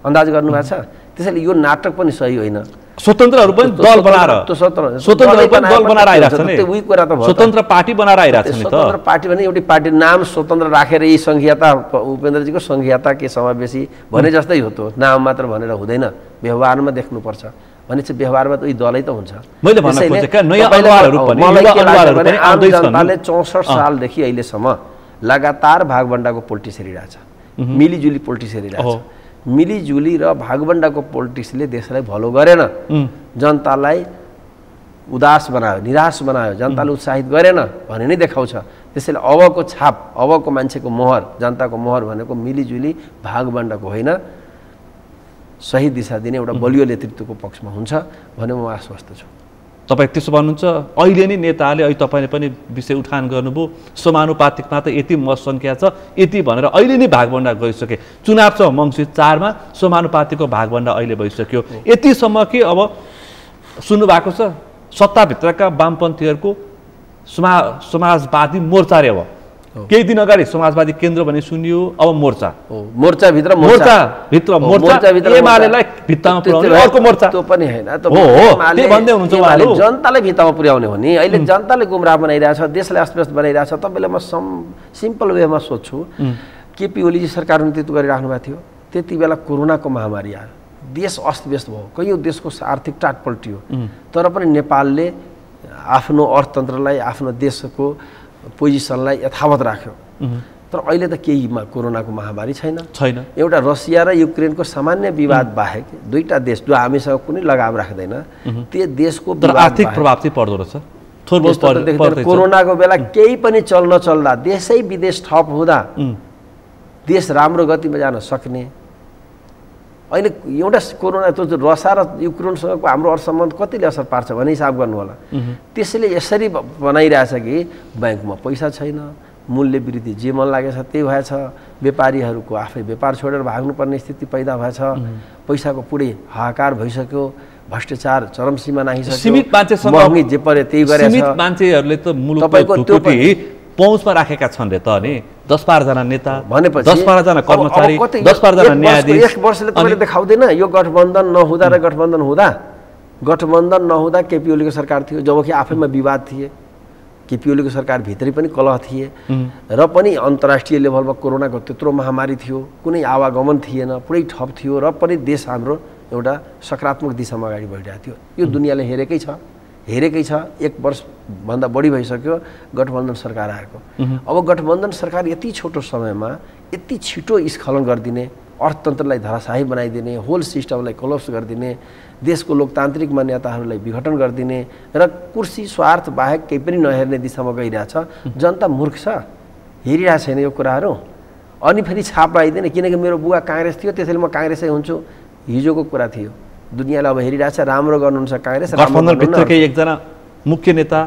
अन्दाज गर्नु भएको छ त्यसैले यो नाटक पनि सही होइन स्वतन्त्रहरु पनि दल बनाएर स्वतन्त्रहरु पनि दल बनाएर आइराछन् नि उही कुरा त भयो स्वतन्त्र पार्टी बनाएर आइराछन् नि त स्वतन्त्र पार्टी भने एउटै पार्टी नाम स्वतन्त्र राखेर यी संघीयता उपेन्द्रजीको संघीयता के समावेशी भने जस्तै हो त नाम मात्र भनेर हुँदैन व्यवहारमा देख्नुपर्छ भने चाहिँ व्यवहारमा त उही दलै त हुन्छ मैले भन्न खोजेको नयाँ अनुहारहरु पनि युवा अनुहारहरु पनि आउँदै छन् जनताले 64 सालदेखि अहिलेसम्म लगातार भागभण्डाको पोलिटिक्स हेरिरहेछ मिलिजुली पोलिटिक्स हेरिरहेछ मिलिजुली र भागभण्डाको पोलिटिक्सले देशलाई भलो गरेन जनतालाई उदास बनायो निराश बनायो जनताले उत्साहित गरेन भन्ने नै देखाउँछ त्यसैले अबको छाप अबको मान्छेको मोहर जनताको मोहर भनेको मिलिजुली भागभण्डाको होइन सही दिशा दिने एउटा बलियो नेतृत्वको पक्षमा हुन्छ भने म आश्वस्त छु तपाई त्यसो भन्नुहुन्छ अहिले नै नेताले अहिले तपाईले पनि विषय उठान गर्नुभयो समानुपातिकमा त यति मत संख्या छ यति भनेर अहिले नै भागभण्डा गइसके चुनाव छ मङ्सिर 4 मा समानुपातिकको भागभण्डा अहिले भइसक्यो यतिसम्म कि अब सुन्नु भएको छ सत्ताभित्रका वामपन्थीहरुको समाजवादी मोर्चा रे अब केही दिन अगाडि समाजवादी केन्द्र भने सुनियो अब मोर्चा मोर्चा भित्र एमालेलाई भित्तामा पुर्याउने अर्को मोर्चा त्यो पनि हैन त के भन्दै हुनुहुन्छ उहाँहरु जनताले भित्तामा पुर्याउने हो नि अहिले जनताले गुमराह बनाइरहेछ देशलाई अस्तव्यस्त बनाइरहेछ तपाईले म सिम्पल वेमा सोध्छु केपी ओलीजी सरकार नेतृत्व गरिराख्नु भएको थियो त्यति बेला कोरोनाको महामारी आयो देश अस्तव्यस्त भयो कयौं देशको आर्थिक टाट पल्टियो तर पनि नेपालले आफ्नो अर्थतन्त्रलाई आफ्नो देशको पोजिसनलाई यथावत राख्यो तर अहिले त केही कोरोनाको महामारी छैन एउटा रसिया र युक्रेनको सामान्य विवाद बाहेक दुईटा देश जो हामीसँग कुनै लगाव राख्दैन त्यो देशको आर्थिक प्रभाव चाहिँ पर्दो रहेछ थोर कोरोनाको बेला केही पनि चल्दा देशै विदेश ठप हुँदा देश राम्रो गतिमा जान सक्ने अहिले एउटा कोरोना त्यो रसिया र युक्रेनसँगको हाम्रो अर्थसम्बन्ध कतिले असर पार्छ भने हिसाब गर्नु होला त्यसैले यसरी बनाइरहेछ कि बैंकमा पैसा छैन मूल्य वृद्धि जे मन लागेछ त्यही भएछ व्यापारीहरूको आफै व्यापार छोडेर भाग्नुपर्ने स्थिति पैदा भएछ पैसाको पुरै हाहाकार भइसक्यो भ्रष्टाचार चरम सीमा नाहिसक्यो सीमित मान्छेसँग महँगी जे परे त्यही गरेछ सीमित मान्छेहरूले त मुलुकको ढुकुटी पहुँचमा राखेका छन् रे त अनि 10-12 जना नेता भनेपछि 10-12 जना कर्मचारी 10-12 जना न्यायाधीश एक वर्षले तपाईले देखाउँदैन यो गठबन्धन नहुँदा र गठबन्धन नहुँदा केपी ओलीको सरकार थियो जबकि आफैमा विवाद थिए केपी ओलीको सरकार भित्रै पनि कलह थिए र पनि अन्तर्राष्ट्रिय लेभलमा कोरोनाको त्यत्रो महामारी थियो कुनै आवागमन थिएन पुरै ठप थियो र पनि देश हाम्रो एउटा सकारात्मक दिशामा अगाडि बढिरहेको थियो यो दुनियाले हेरेकै छ हेरेकै छ। 1 वर्षभन्दा बढी भइसक्यो गठबन्धन सरकार आएको। अब गठबन्धन सरकार यति छोटो समयमा यति छिटो स्खलन गरिदिने, अर्थतन्त्रलाई धराशायी बनाइदिने, होल सिस्टमलाई कोलप्स गरिदिने, देशको लोकतान्त्रिक मान्यताहरूलाई विघटन गरिदिने र कुर्सी स्वार्थ बाहेक केही पनि नहेर्ने दिशामा गइरहेछ। जनता मूर्ख छ, हेरिरहेको छैन यो कुराहरू। अनि फेरि छाप लगाइदिने, किनकि मेरो बुवा काङ्ग्रेस थियो त्यसैले म काङ्ग्रेसै हुन्छु, हिजोको कुरा थियो। दुनियाँले अब हेरिरहेछ, राम्रो गर्नुहुन्छ काङ्ग्रेस। गठबन्धनभित्रकै एकजना मुख्य नेता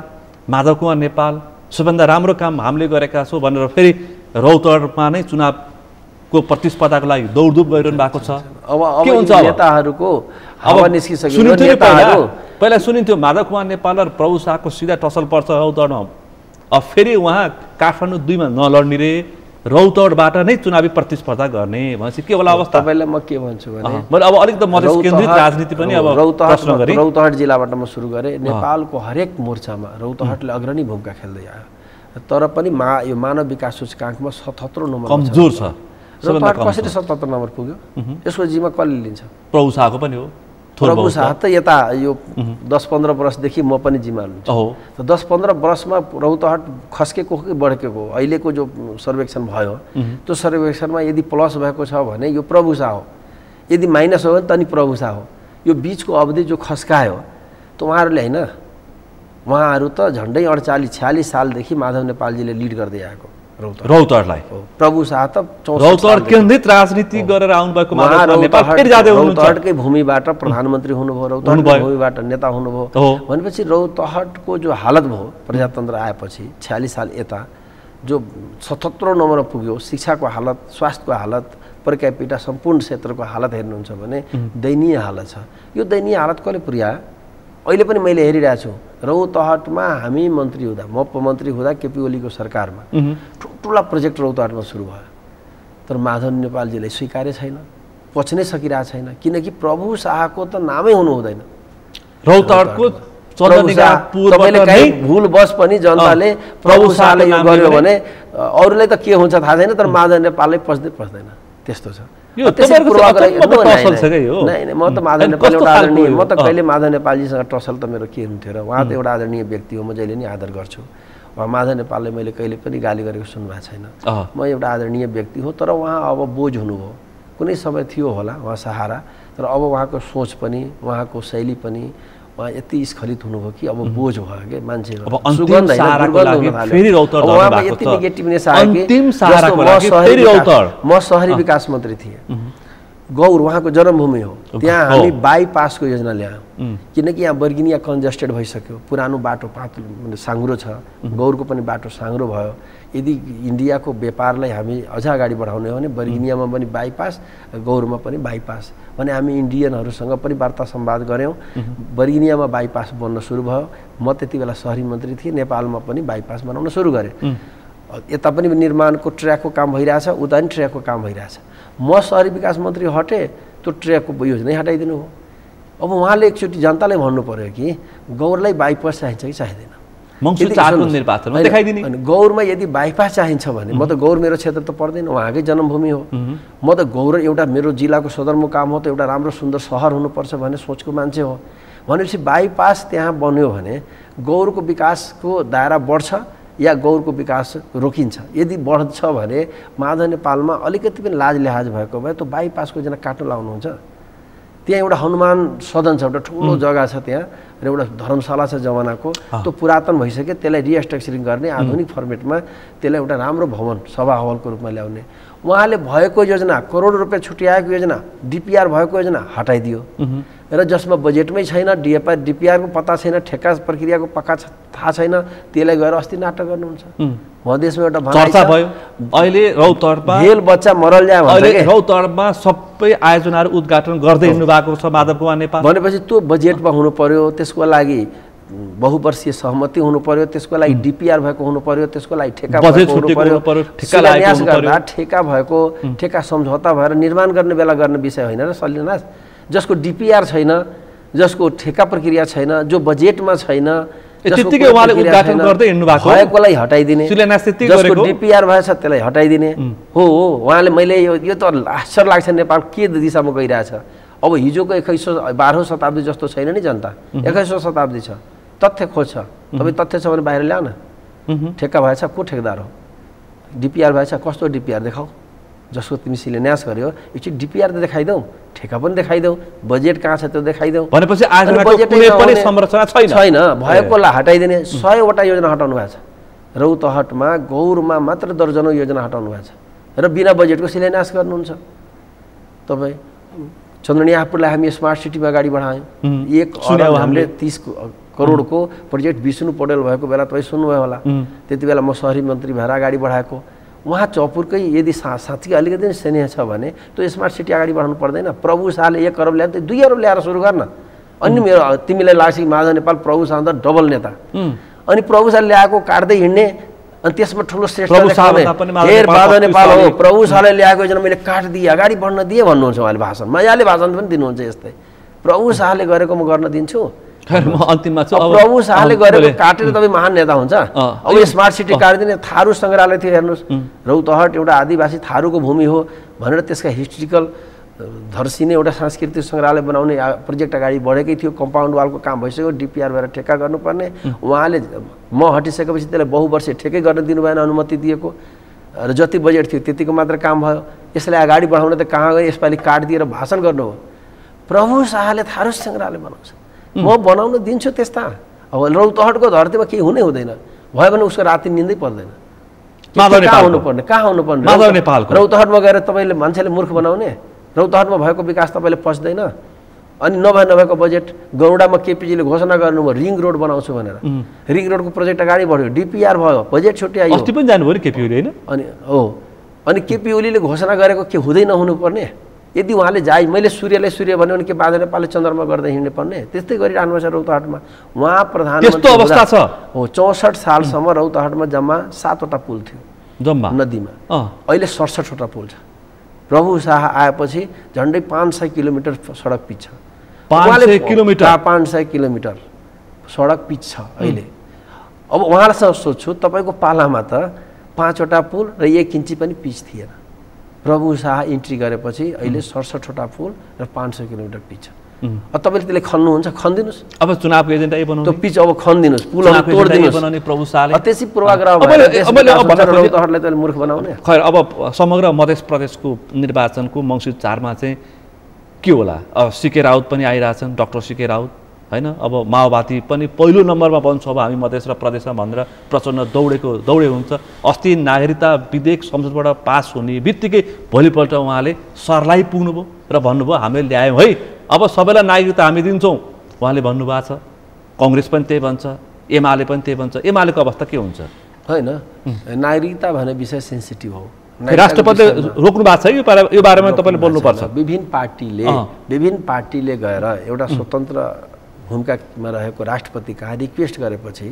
माधव कुमार नेपाल सबभन्दा राम्रो काम हामीले गरेका छौँ भनेर फेरि रौतहटमा नै चुनावको प्रतिस्पर्धाको लागि दौडधुप गरिरहनु भएको छ। अब नेताहरूको हावा निस्किसक्यो। पहिला सुनिन्थ्यो माधव कुमार नेपाल र प्रभु शाहको सिधा टसल पर्छ रौतहटमा, अब फेरि उहाँ काठमाडौँ 2 मा नलड्ने रे, रौतहटबाट नै चुनावी प्रतिस्पर्धा गर्ने भनेपछि के होला अवस्था? तपाईँलाई म के भन्छु भने अब अलिक त मधेस केन्द्रित राजनीति पनि अब रौतहट जिल्लाबाट म सुरु गरेँ। नेपालको हरेक मोर्चामा रौतहटले अग्रणी भूमिका खेल्दै आयो, तर पनि यो मानव विकास सूचकाङ्कमा 77 नम्बर कमजोर छ। रौतहट कसरी 77 नम्बर पुग्यो? यसको जिम्मा कसले लिन्छ? प्रभु शाहको पनि हो। प्रभु शाह त यता यो 10-15 वर्षदेखि म पनि जिम्मा लिन्छु। 10-15 वर्षमा रौतहट खस्केको कि बढ्केको अहिलेको जो सर्वेक्षण भयो त्यो सर्वेक्षणमा यदि प्लस भएको छ भने यो प्रभु शाह हो, यदि माइनस हो भने तनी प्रभु शाह हो। यो बिचको अवधि जो खस्कायो त उहाँहरूले होइन, उहाँहरू त झन्डै 48-46 सालदेखि माधव नेपालजीले लिड गर्दै आएको रौतहटलाई। प्रभु शाह त रौतहट केन्द्रित राजनीति गरेर आउनुभएको माधव नेपाल फेरि जाँदै हुनुहुन्छ। रौतहटकै भूमिबाट प्रधानमन्त्री हुनुभयो, रौतहटकै भूमिबाट नेता हुनुभयो भनेपछि रौतहटको जो हालत भयो प्रजातन्त्र आएपछि 46 साल यता जो 77 नम्बरमा पुग्यो, शिक्षाको हालत, स्वास्थ्यको हालत, पर क्यापिटा सम्पूर्ण क्षेत्रको हालत हेर्नुहुन्छ भने दयनीय हालत छ। यो दयनीय हालत कसले पुर्यायो? अहिले पनि मैले हेरिरहेको छु रौतहटमा हामी मन्त्री हुँदा, म मन्त्री हुँदा केपी ओलीको सरकारमा ठुल्ठुला प्रोजेक्ट रौतहटमा सुरु भयो, तर माधव नेपालजीले स्वीकार्य छैन, पच्नै सकिरहेको छैन, किनकि प्रभु शाहको त नामै हुनु हुँदैन। रौतहटको भुल बस पनि जनताले प्रभु शाहले यो गर्यो भने अरूलाई त के हुन्छ थाहा छैन, तर माधव नेपालले पस्दैन, त्यस्तो छ। म त माधव नेपाल एउटा आदरणीय, म त कहिले माधव नेपालजीसँग टसल त मेरो के हुन्थ्यो र, उहाँ त एउटा आदरणीय व्यक्ति हो, म जहिले नि आदर गर्छु। उहाँ माधव नेपालले मैले कहिले पनि गाली गरेको सुन्नुभएको छैन। म एउटा आदरणीय व्यक्ति हो, तर उहाँ अब बोझ हुनुभयो, कुनै समय थियो होला उहाँ सहारा, तर अब उहाँको सोच पनि उहाँको शैली पनि उहाँ यति स्खलित हुनुभयो कि अब बोझ भयो कि मान्छे म सहरी विकास मन्त्री थिएँ, गौर उहाँको जन्मभूमि हो, त्यहाँ हामी बाइपासको योजना ल्यायौँ किनकि यहाँ बर्गिनिया कन्जेस्टेड भइसक्यो, पुरानो बाटो पातलो साँघुरो छ, गौरको पनि बाटो साँघुरो भयो। यदि इन्डियाको व्यापारलाई हामी अझ अगाडि बढाउने हो भने बर्गिनियामा पनि बाइपास, गौरमा पनि बाइपास भने हामी इन्डियनहरूसँग पनि वार्ता संवाद गऱ्यौँ। बर्गिनियामा बाइपास बन्न सुरु भयो, म त्यति बेला सहरी मन्त्री थिएँ, नेपालमा पनि बाइपास बनाउन सुरु गरेँ। यता पनि निर्माणको ट्र्याकको काम भइरहेछ, उता पनि ट्र्याकको काम भइरहेछ। म सहरी विकास मन्त्री हटेँ, त्यो ट्र्याकको योजना हटाइदिनु हो। अब उहाँले एकचोटि जनतालाई भन्नु पर्यो कि गौरलाई बाइपास चाहिन्छ कि चाहिँदैन, गौरमा यदि बाइपास चाहिन्छ भने म त गौर मेरो क्षेत्र त पर्दैन, उहाँकै जन्मभूमि हो, म त गौर एउटा मेरो जिल्लाको सदरमुकाम हो, त एउटा राम्रो सुन्दर सहर हुनुपर्छ भन्ने सोचको मान्छे हो। भनेपछि बाइपास त्यहाँ बन्यो भने गौरको विकासको दायरा बढ्छ या गौरको विकास रोकिन्छ। यदि बढ्छ भने माधव नेपालमा अलिकति पनि लाज लिहाज भएको भए त्यो बाइपासको योजना काट्न लाउनुहुन्छ। त्यहाँ एउटा हनुमान सदन छ, एउटा ठुलो जग्गा छ त्यहाँ, र एउटा धर्मशाला छ जमानाको, त्यो पुरातन भइसक्यो, त्यसलाई रिस्ट्रक्चरिङ गर्ने आधुनिक फर्मेटमा त्यसलाई एउटा राम्रो भवन सभा हलको रूपमा ल्याउने। उहाँले भएको योजना, करोड रुपियाँ छुट्याएको योजना, डिपिआर भएको योजना हटाइदियो, र जसमा बजेटमै छैन, डिपिआरको पत्ता छैन, ठेक्का प्रक्रियाको पक्का थाहा छैन, त्यसलाई गएर अस्ति नाटक गर्नुहुन्छ। मधेसमा एउटा चर्चा भयो अहिले रौतहटमा भेल बच्चा मरल जाए अहिले रौतहटमा सबै आयोजनाहरू उद्घाटन गर्दै हिँड्नु भएको छ माधव कुमार नेपाल। भनेपछि त्यो बजेटमा हुनु पर्यो, त्यसको लागि बहुवर्षीय सहमति हुनु पर्यो, त्यसको लागि डिपिआर भएको हुनु पर्यो, त्यसको लागि ठेका भएको हुनु पर्यो, शिलान्यास गर्दा ठेका भएको, ठेका सम्झौता भएर निर्माण गर्ने बेला गर्ने विषय होइन र शिलान्यास। जसको डिपिआर छैन, जसको ठेका प्रक्रिया छैन, जो बजेटमा छैन, त्यतिकै उहाँले उद्घाटन गर्दै हिँड्नु भएको, भएकोलाई हटाइदिने, जसको डिपिआर भएछ त्यसलाई हटाइदिने हो। उहाँले मैले यो त आश्चर्य लाग्छ नेपाल के दिशामा गइरहेछ। अब हिजोको 2112औं शताब्दी जस्तो छैन नि जनता, 21औं शताब्दी छ। तथ्य खोज्छ तपाईँ तथ्य छ भने बाहिर ल्याऊ न ठेक्का भएछ को ठेकदार हो डिपिआर भएछ कस्तो डिपिआर देखाऊ जसको तिमी शिलान्यास गर्यो एकचोटि डिपिआर त देखाइदेऊ ठेक्का पनि देखाइदेऊ बजेट कहाँ छ त्यो देखाइदेऊ भनेपछि आजको कुनै पनि संरचना छैन भएकोलाई हटाइदिने 100वटा योजना हटाउनु भएको छ रौतहटमा गौरमा मात्र दर्जनौं योजना हटाउनु भएको छ र बिना बजेटको शिलान्यास गर्नुहुन्छ तपाईँ चन्द्रनियापुरलाई हामी स्मार्ट सिटीमा अगाडि बढायौँ 1 अरब हामीले 30 करोडको प्रोजेक्ट विष्णु पौडेल भएको बेला तपाईँ सुन्नुभयो होला त्यति बेला म शहरी मन्त्री भएर अगाडि बढाएको उहाँ चौपुरकै यदि साँच्चै अलिकति स्नेह छ भने त्यो स्मार्ट सिटी अगाडि बढाउनु पर्दैन प्रभु शाहले 1 अरब ल्याए 2 अरब ल्याएर सुरु गर्न अनि मेरो तिमीलाई लाग्छ कि माझा नेपाल प्रभु शाह त डबल नेता अनि प्रभु शाहले ल्याएको काट्दै हिँड्ने अनि त्यसमा ठुलो श्रेष्ठ हेर माझा नेपाल हो प्रभु शाहले ल्याएको योजना मैले काटिदिएँ अगाडि बढ्न दिएँ भन्नुहुन्छ उहाँले भाषण मजाले भाषण पनि दिनुहुन्छ यस्तै प्रभु शाहले गरेको म गर्न दिन्छु अन्तिममा प्रभु शाहले गरेको काटेर तपाईँ महान नेता हुन्छ अब स्मार्ट सिटी काटिदिने थारू सङ्ग्रहालय थियो हेर्नुहोस् रौतहट एउटा आदिवासी थारूको भूमि हो भनेर त्यसका हिस्ट्रिकल धर्सिने एउटा सांस्कृतिक सङ्ग्रहालय बनाउने प्रोजेक्ट अगाडि बढेकै थियो कम्पाउन्ड वालको काम भइसक्यो डिपिआर भएर ठेक्का गर्नुपर्ने उहाँले म हटिसकेपछि त्यसलाई बहुवर्षीय ठेकै गर्न दिनु भएन अनुमति दिएको र जति बजेट थियो त्यतिको मात्र काम भयो यसलाई अगाडि बढाउन त कहाँ गयो यसपालि काटिदिएर भाषण गर्नु हो प्रभु शाहले थारू सङ्ग्रहालय बनाउँछ म बनाउन दिन्छु त्यस्ता अब रौतहटको धरतीमा केही हुनै हुँदैन भयो भने उसको राति निन्दै पर्दैन कहाँ हुनुपर्ने रौतहटमा गएर तपाईँले मान्छेले मूर्ख बनाउने रौतहटमा भएको विकास तपाईँले पच्दैन अनि नभएको बजेट गौडामा केपीजीले घोषणा गर्नुभयो रिङ रोड बनाउँछु भनेर रिङ रोडको प्रोजेक्ट अगाडि बढ्यो डिपिआर भयो बजेट छुट्यायो अस्ति पनि जानुभयो नि केपी ओली हैन अनि केपी ओलीले घोषणा गरेको के हुँदै नहुनुपर्ने यदि उहाँले जाई मैले सूर्यलाई सूर्य भन्यो भने के बाजा नेपालले चन्द्रमा गर्दै हिँड्ने पर्ने त्यस्तै गरिरहनु भएको छ रौतहटमा उहाँ प्रधानमन्त्री अवस्था छ हो 64 सालसम्म रौतहटमा जम्मा 7वटा पुल थियो जम्मा नदीमा अहिले 67वटा पुल छ प्रभु शाह आएपछि झन्डै 500 किलोमिटर सडक पिच छ 500 किलोमिटर सडक पिच छ अहिले अब उहाँलाई सोध्छु तपाईँको पालामा त 5वटा पुल र 1 इन्ची पनि पिच थिएन प्रभु शाह इन्ट्री गरेपछि अहिले 67वटा पुल र 500 किलोमिटर पिच छ अब तपाईँले त्यसले खन्नुहुन्छ खन्दिनुहोस् अब चुनावको एजेन्डा बनाउनु त्यो पिच अब खन्दिनुहोस् पुलहरू तोड्दिनुहोस् बनाउने प्रभु शाहले त्यसै पूर्वाग्रह रौतहटलाई त्यसले मूर्ख बनाउने खैर अब समग्र मध्य प्रदेशको निर्वाचनको मङ्सिर 4 मा चाहिँ के होला अब सीके राउत पनि आइरहेछन् डाक्टर सीके राउत हैन अब माओवादी पनि पहिलो नम्बरमा बन्छ अब हामी मधेस र प्रदेशमा भनेर प्रचण्ड दौडे हुन्छ अस्ति नागरिकता विधेयक संसदबाट पास हुने बित्तिकै भोलिपल्ट उहाँले सरलाई पुग्नुभयो र भन्नुभयो हामीले ल्यायौँ है अब सबैलाई नागरिकता हामी दिन्छौँ उहाँले भन्नुभएको छ कांग्रेस पनि त्यही भन्छ एमाले पनि त्यही भन्छ एमालेको अवस्था के हुन्छ हैन नागरिकता भन्ने विषय सेन्सिटिभ हो राष्ट्रपतिले रोक्नु भएको छ यो बारेमा तपाईले बोल्नुपर्छ विभिन्न पार्टीले गएर एउटा स्वतन्त्र भूमिकामा रहेको राष्ट्रपति कहाँ रिक्वेस्ट गरेपछि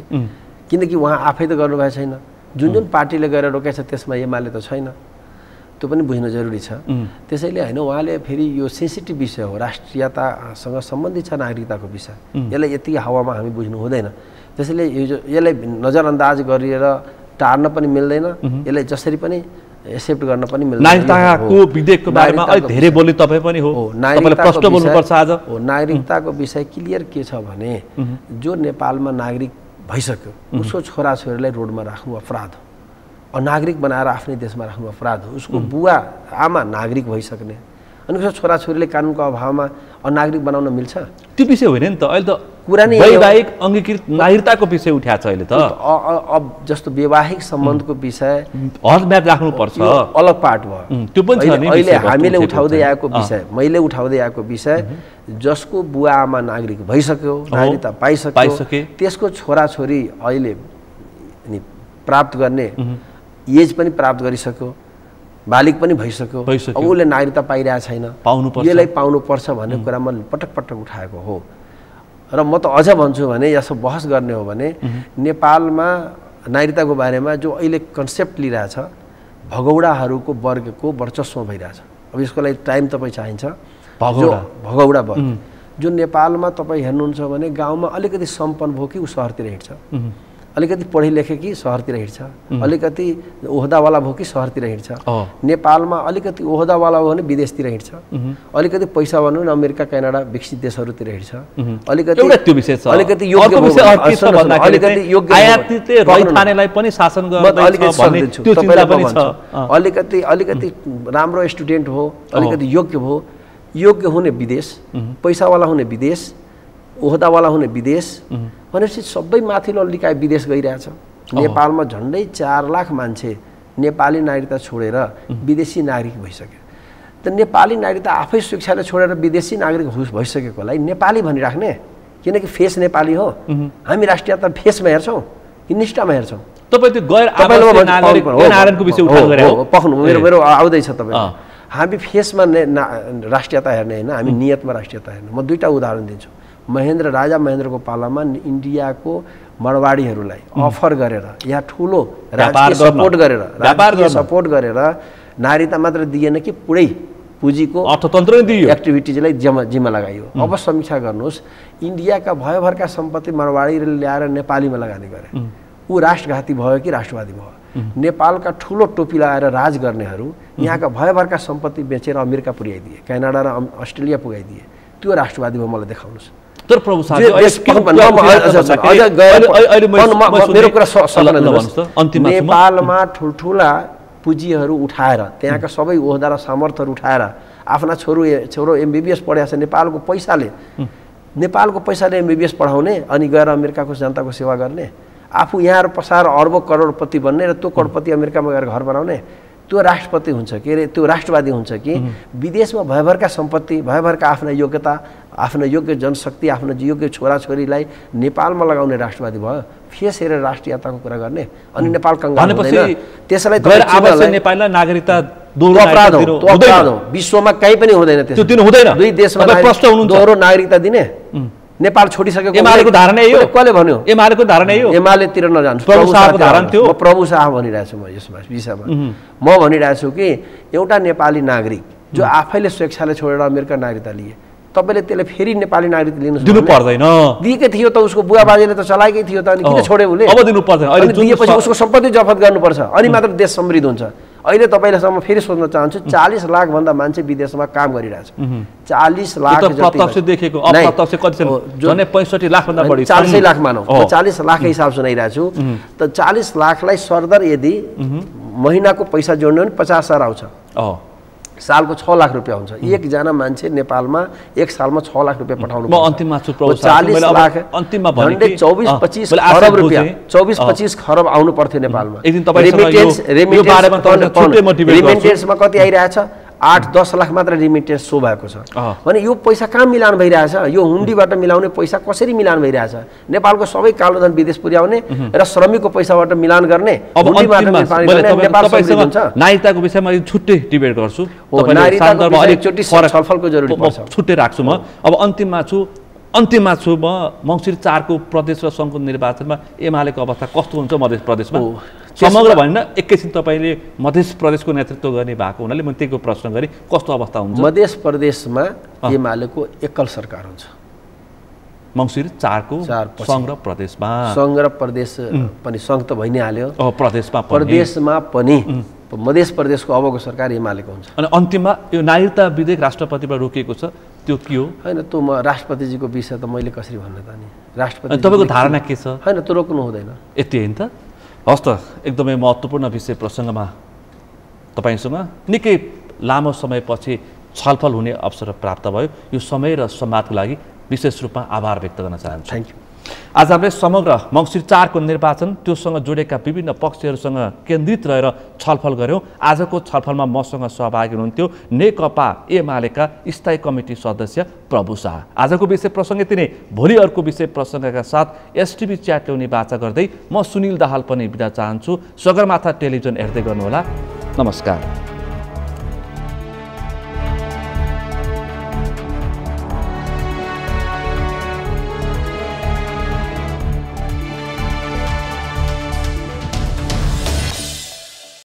किनकि उहाँ आफै त गर्नुभएको छैन जुन पार्टीले गएर रोकेछ त्यसमा एमाले त छैन त्यो पनि बुझ्न जरुरी छ त्यसैले हैन उहाँले फेरि यो सेन्सिटिभ विषय हो राष्ट्रियतासँग सम्बन्धित छ नागरिकताको विषय यसलाई यति हावामा हामी बुझ्नु हुँदैन त्यसैले यसलाई नजरअन्दाज गरिएर टार्न पनि मिल्दैन यसलाई जसरी पनि एक्सेप्ट गर्न पनि मिल्दैन नागरिकताको विधेयकको बारेमा अलि धेरै बोल्ने तपाई पनि हो तपाईले प्रश्न बोल्नुपर्छ आज हो नागरिकताको विषय क्लियर के छ भने जो नेपालमा नागरिक भइसक्यो उसको छोराछोरीलाई रोडमा राख्नु अपराध हो अनागरिक बनाएर आफ्नै देशमा राख्नु अपराध हो उसको बुवा आमा नागरिक भइसक्ने अनि उसको छोराछोरीले कानुनको अभावमा अनागरिक बनाउन मिल्छ त्यो विषय होइन नि त अहिले त कुरा नै वैवाहिक अंगीकृत नागरिकताको विषय उठाएको छ अहिले त अब जस्तो वैवाहिक सम्बन्धको विषय हद म्याप राख्नु पर्छ अलग पार्ट भयो त्यो पनि छ नि अहिले हामीले उठाउँदै आएको विषय मैले उठाउँदै आएको विषय जसको बुवा आमा नागरिक भइसक्यो नागरिकता पाइसक्यो त्यसको छोराछोरी अहिले प्राप्त गर्ने एज पनि प्राप्त गरिसक्यो बालिक पनि भइसक्यो अब उसले नागरिकता पाइरहेको छैन यसलाई पाउनुपर्छ भन्ने कुरा म पटक पटक उठाएको हो र म त अझ भन्छु भने यसो बहस गर्ने हो भने नेपालमा नागरिकताको बारेमा जो अहिले कन्सेप्ट लिइरहेछ भगौडाहरूको वर्गको वर्चस्व भइरहेछ अब यसको लागि टाइम तपाईँ चाहिन्छ भगौडा वर्ग जो नेपालमा तपाईँ हेर्नुहुन्छ भने गाउँमा अलिकति सम्पन्न भयो कि ऊ सहरतिर हिँड्छ अलिकति पढे लेखेकी सहरतिर हिँड्छ, अलिकति ओहदावाला भयो कि सहरतिर हिँड्छ। नेपालमा अलिकति ओहदावाला भयो भने विदेशतिर हिँड्छ, अलिकति पैसा भन्नु न अमेरिका क्यानाडा विकसित देशहरूतिर हिँड्छ, अलिकति अलिकति राम्रो स्टुडेन्ट हो, अलिकति योग्य भयो, योग्य हुने विदेश, पैसावाला हुने विदेश, ओहदावाला हुने विदेश भनेपछि सबै माथिल्लो निकाय विदेश गइरहेछ। नेपालमा झन्डै 4 लाख मान्छे नेपाली नागरिकता छोडेर विदेशी नागरिक भइसक्यो। त नेपाली नागरिकता आफै शिक्षाले छोडेर विदेशी नागरिक भइसकेकोलाई नेपाली भनिराख्ने, किनकि फेस नेपाली हो। हामी राष्ट्रियता फेसमा हेर्छौँ कि निष्ठामा हेर्छौँ? तपाईँ त्यो गैर आवासीय नागरिकको विषय उठाउनु गरे हो। पक्नु मेरो आउँदैछ तपाईँ। हामी फेसमा राष्ट्रियता हेर्ने होइन, हामी नियतमा राष्ट्रियता हेर्ने। म 2टा उदाहरण दिन्छु। राजा महेन्द्रको पालामा इन्डियाको मरवाडीहरूलाई अफर गरेर यहाँ ठुलो राजकीय सपोर्ट गरेर नागरिकता मात्र दिएन कि पुरै पुँजीको अर्थतन्त्र दियो, एक्टिभिटिजलाई जिम्मा लगाइयो। अब समीक्षा गर्नुहोस्, इन्डियाका भयभरका सम्पत्ति मरवाडीले ल्याएर नेपालीमा लगानी गरे, ऊ राष्ट्रघाती भयो कि राष्ट्रवादी भयो? नेपालका ठुलो टोपी लगाएर राज गर्नेहरू यहाँका भयभरका सम्पत्ति बेचेर अमेरिका पुर्याइदिए, क्यानाडा र अस्ट्रेलिया पुगाइदिए। त्यो राष्ट्रवादी भयो? मलाई देखाउनुहोस्। तर प्रभु नेपालमा ठुल्ठुला पुँजीहरू उठाएर त्यहाँका सबै ओहदा र सामर्थ्यहरू उठाएर आफ्ना छोरो एमबिबिएस पढाएको छ नेपालको पैसाले एमबिबिएस पढाउने अनि गएर अमेरिकाको जनताको सेवा गर्ने, आफू यहाँ पसाएर अर्बौं करोडपति बन्ने र त्यो करोडपति अमेरिकामा गएर घर बनाउने, त्यो राष्ट्रपति हुन्छ के अरे? त्यो राष्ट्रवादी हुन्छ कि विदेशमा भयभरका सम्पत्ति, भयभरका आफ्ना योग्यता, आफ्नो योग्य जनशक्ति, आफ्नो योग्य छोराछोरीलाई नेपालमा लगाउने राष्ट्रवादी भयो? फेस हेरेर राष्ट्रियताको कुरा गर्ने अनि नेपाल कंगाल हुँदैन? त्यसैलाई नेपाललाई नागरिकता अपराध हो, विश्वमा कहीँ पनि हुँदैन। त्यो दिन हुँदैन। 2 देशमा दोहोरो नागरिकता दिने नेपाल छोडिसकेको एमालेको धारणा यही हो। कसले भन्यो? एमालेको धारणा यही हो। एमालेतिर नजान्छु, प्रभु शाहको धारणा थियो। म प्रभु शाह भनिरहेको छु। म यसमा विषयमा म भनिरहेको छु कि एउटा नेपाली नागरिक जो आफैले स्वेच्छाले छोडेर अमेरिका नागरिकता लिए, तपाईले त्यसले फेरि नेपाली नागरिकता दिनु पर्दैन? दिएकै थियो त, उसको बुवाबाजेले त चलाएकै थियो त, अनि किन छोड्यो उसले? अब दिनु पर्दैन। अहिले दिएपछि उसको सम्पत्ति जफत गर्नुपर्छ, अनि मात्र देश समृद्ध हुन्छ। अहिले तपाईलेसम्म फेरि सोध्न चाहन्छु, 40 लाख भन्दा मान्छे विदेशमा काम गरिरहेछ। 40 लाख प्रत्यक्ष देखेको, अप्रत्यक्ष कति छन्? जने 65 लाख भन्दा बढी, 40 लाख मानौ। म 40 लाखको हिसाब सुनाइरहेको छु। त 40 लाखलाई सरदर यदि महिनाको पैसा जोड्ने भने 50,000 आउँछ, सालको 6 लाख रुपियाँ हुन्छ। एकजना मान्छे नेपालमा 1 सालमा 6 लाख रुपियाँ पठाउनु पर्छ। 40 लाख झन्डै 24-25 खरब रुपियाँ, 24-25 खरब आउनु पर्थ्यो नेपालमा। रेमिटेन्समा कति आइरहेछ? 8-10 लाख मात्र रेमिटेन्स सो भएको छ भने यो पैसा कहाँ मिलान भइरहेछ? यो हुन्डीबाट मिलाउने पैसा कसरी मिलान भइरहेछ? नेपालको सबै कालोधन विदेश पुर्याउने र श्रमिकको पैसाबाट मिलान गर्ने। अब नागरिकताको विषयमा छुट्टै डिबेट गर्छु, छलफलको जरुरी पर्छ, छुट्टै राख्छु म। अब अन्तिममा छु म। मङ्सिर 4 को प्रदेश र सङ्घको निर्वाचनमा एमालेको अवस्था कस्तो हुन्छ मध्य प्रदेशमा? समग्र भन्न एकैछिन तपाईले मध्य प्रदेशको नेतृत्व गर्ने भएको हुनाले म त्यहीको प्रश्न गरेँ, कस्तो अवस्था हुन्छ? मध्य प्रदेशमा एमालेको एकल सरकार हुन्छ। मङ्सिर 4 को सङ्घ र प्रदेशमा, सङ्घ र प्रदेश पनि सङ्घ त भइ नै हाल्यो, प्रदेशमा पनि मध्य प्रदेशको अबको सरकार एमालेको हुन्छ। अनि अन्तिममा यो नागरिकता विधेयक राष्ट्रपतिबाट रोकिएको छ, त्यो के हो? हैन, त्यो म राष्ट्रपतिजीको विषय त मैले कसरी भन्न त नि? राष्ट्रपति तपाईको धारणा के छ? हैन, त्यो रोक्नु हुँदैन। यति हैन त? हस् त, एकदमै महत्त्वपूर्ण विषय प्रसङ्गमा तपाईसँग निकै लामो समयपछि छलफल हुने अवसर प्राप्त भयो। यो समय र सम्वादको लागि विशेष रूपमा आभार व्यक्त गर्न चाहन्छु। Thank you. आज हामीले समग्र मङ्सिर 4 को निर्वाचन, त्योसँग जोडेका विभिन्न पक्षहरूसँग केन्द्रित रहेर छलफल गऱ्यौँ। आजको छलफलमा मसँग सहभागी हुनुहुन्थ्यो नेकपा एमालेका स्थायी कमिटी सदस्य प्रभु शाह। आजको विषय प्रसङ्ग यति नै। भोलि अर्को विषय प्रसङ्गका साथ एसटिभी च्याट ल्याउने बाचा गर्दै म सुनिल दाहाल पनि बिदा चाहन्छु। सगरमाथा टेलिभिजन हेर्दै गर्नुहोला। नमस्कार।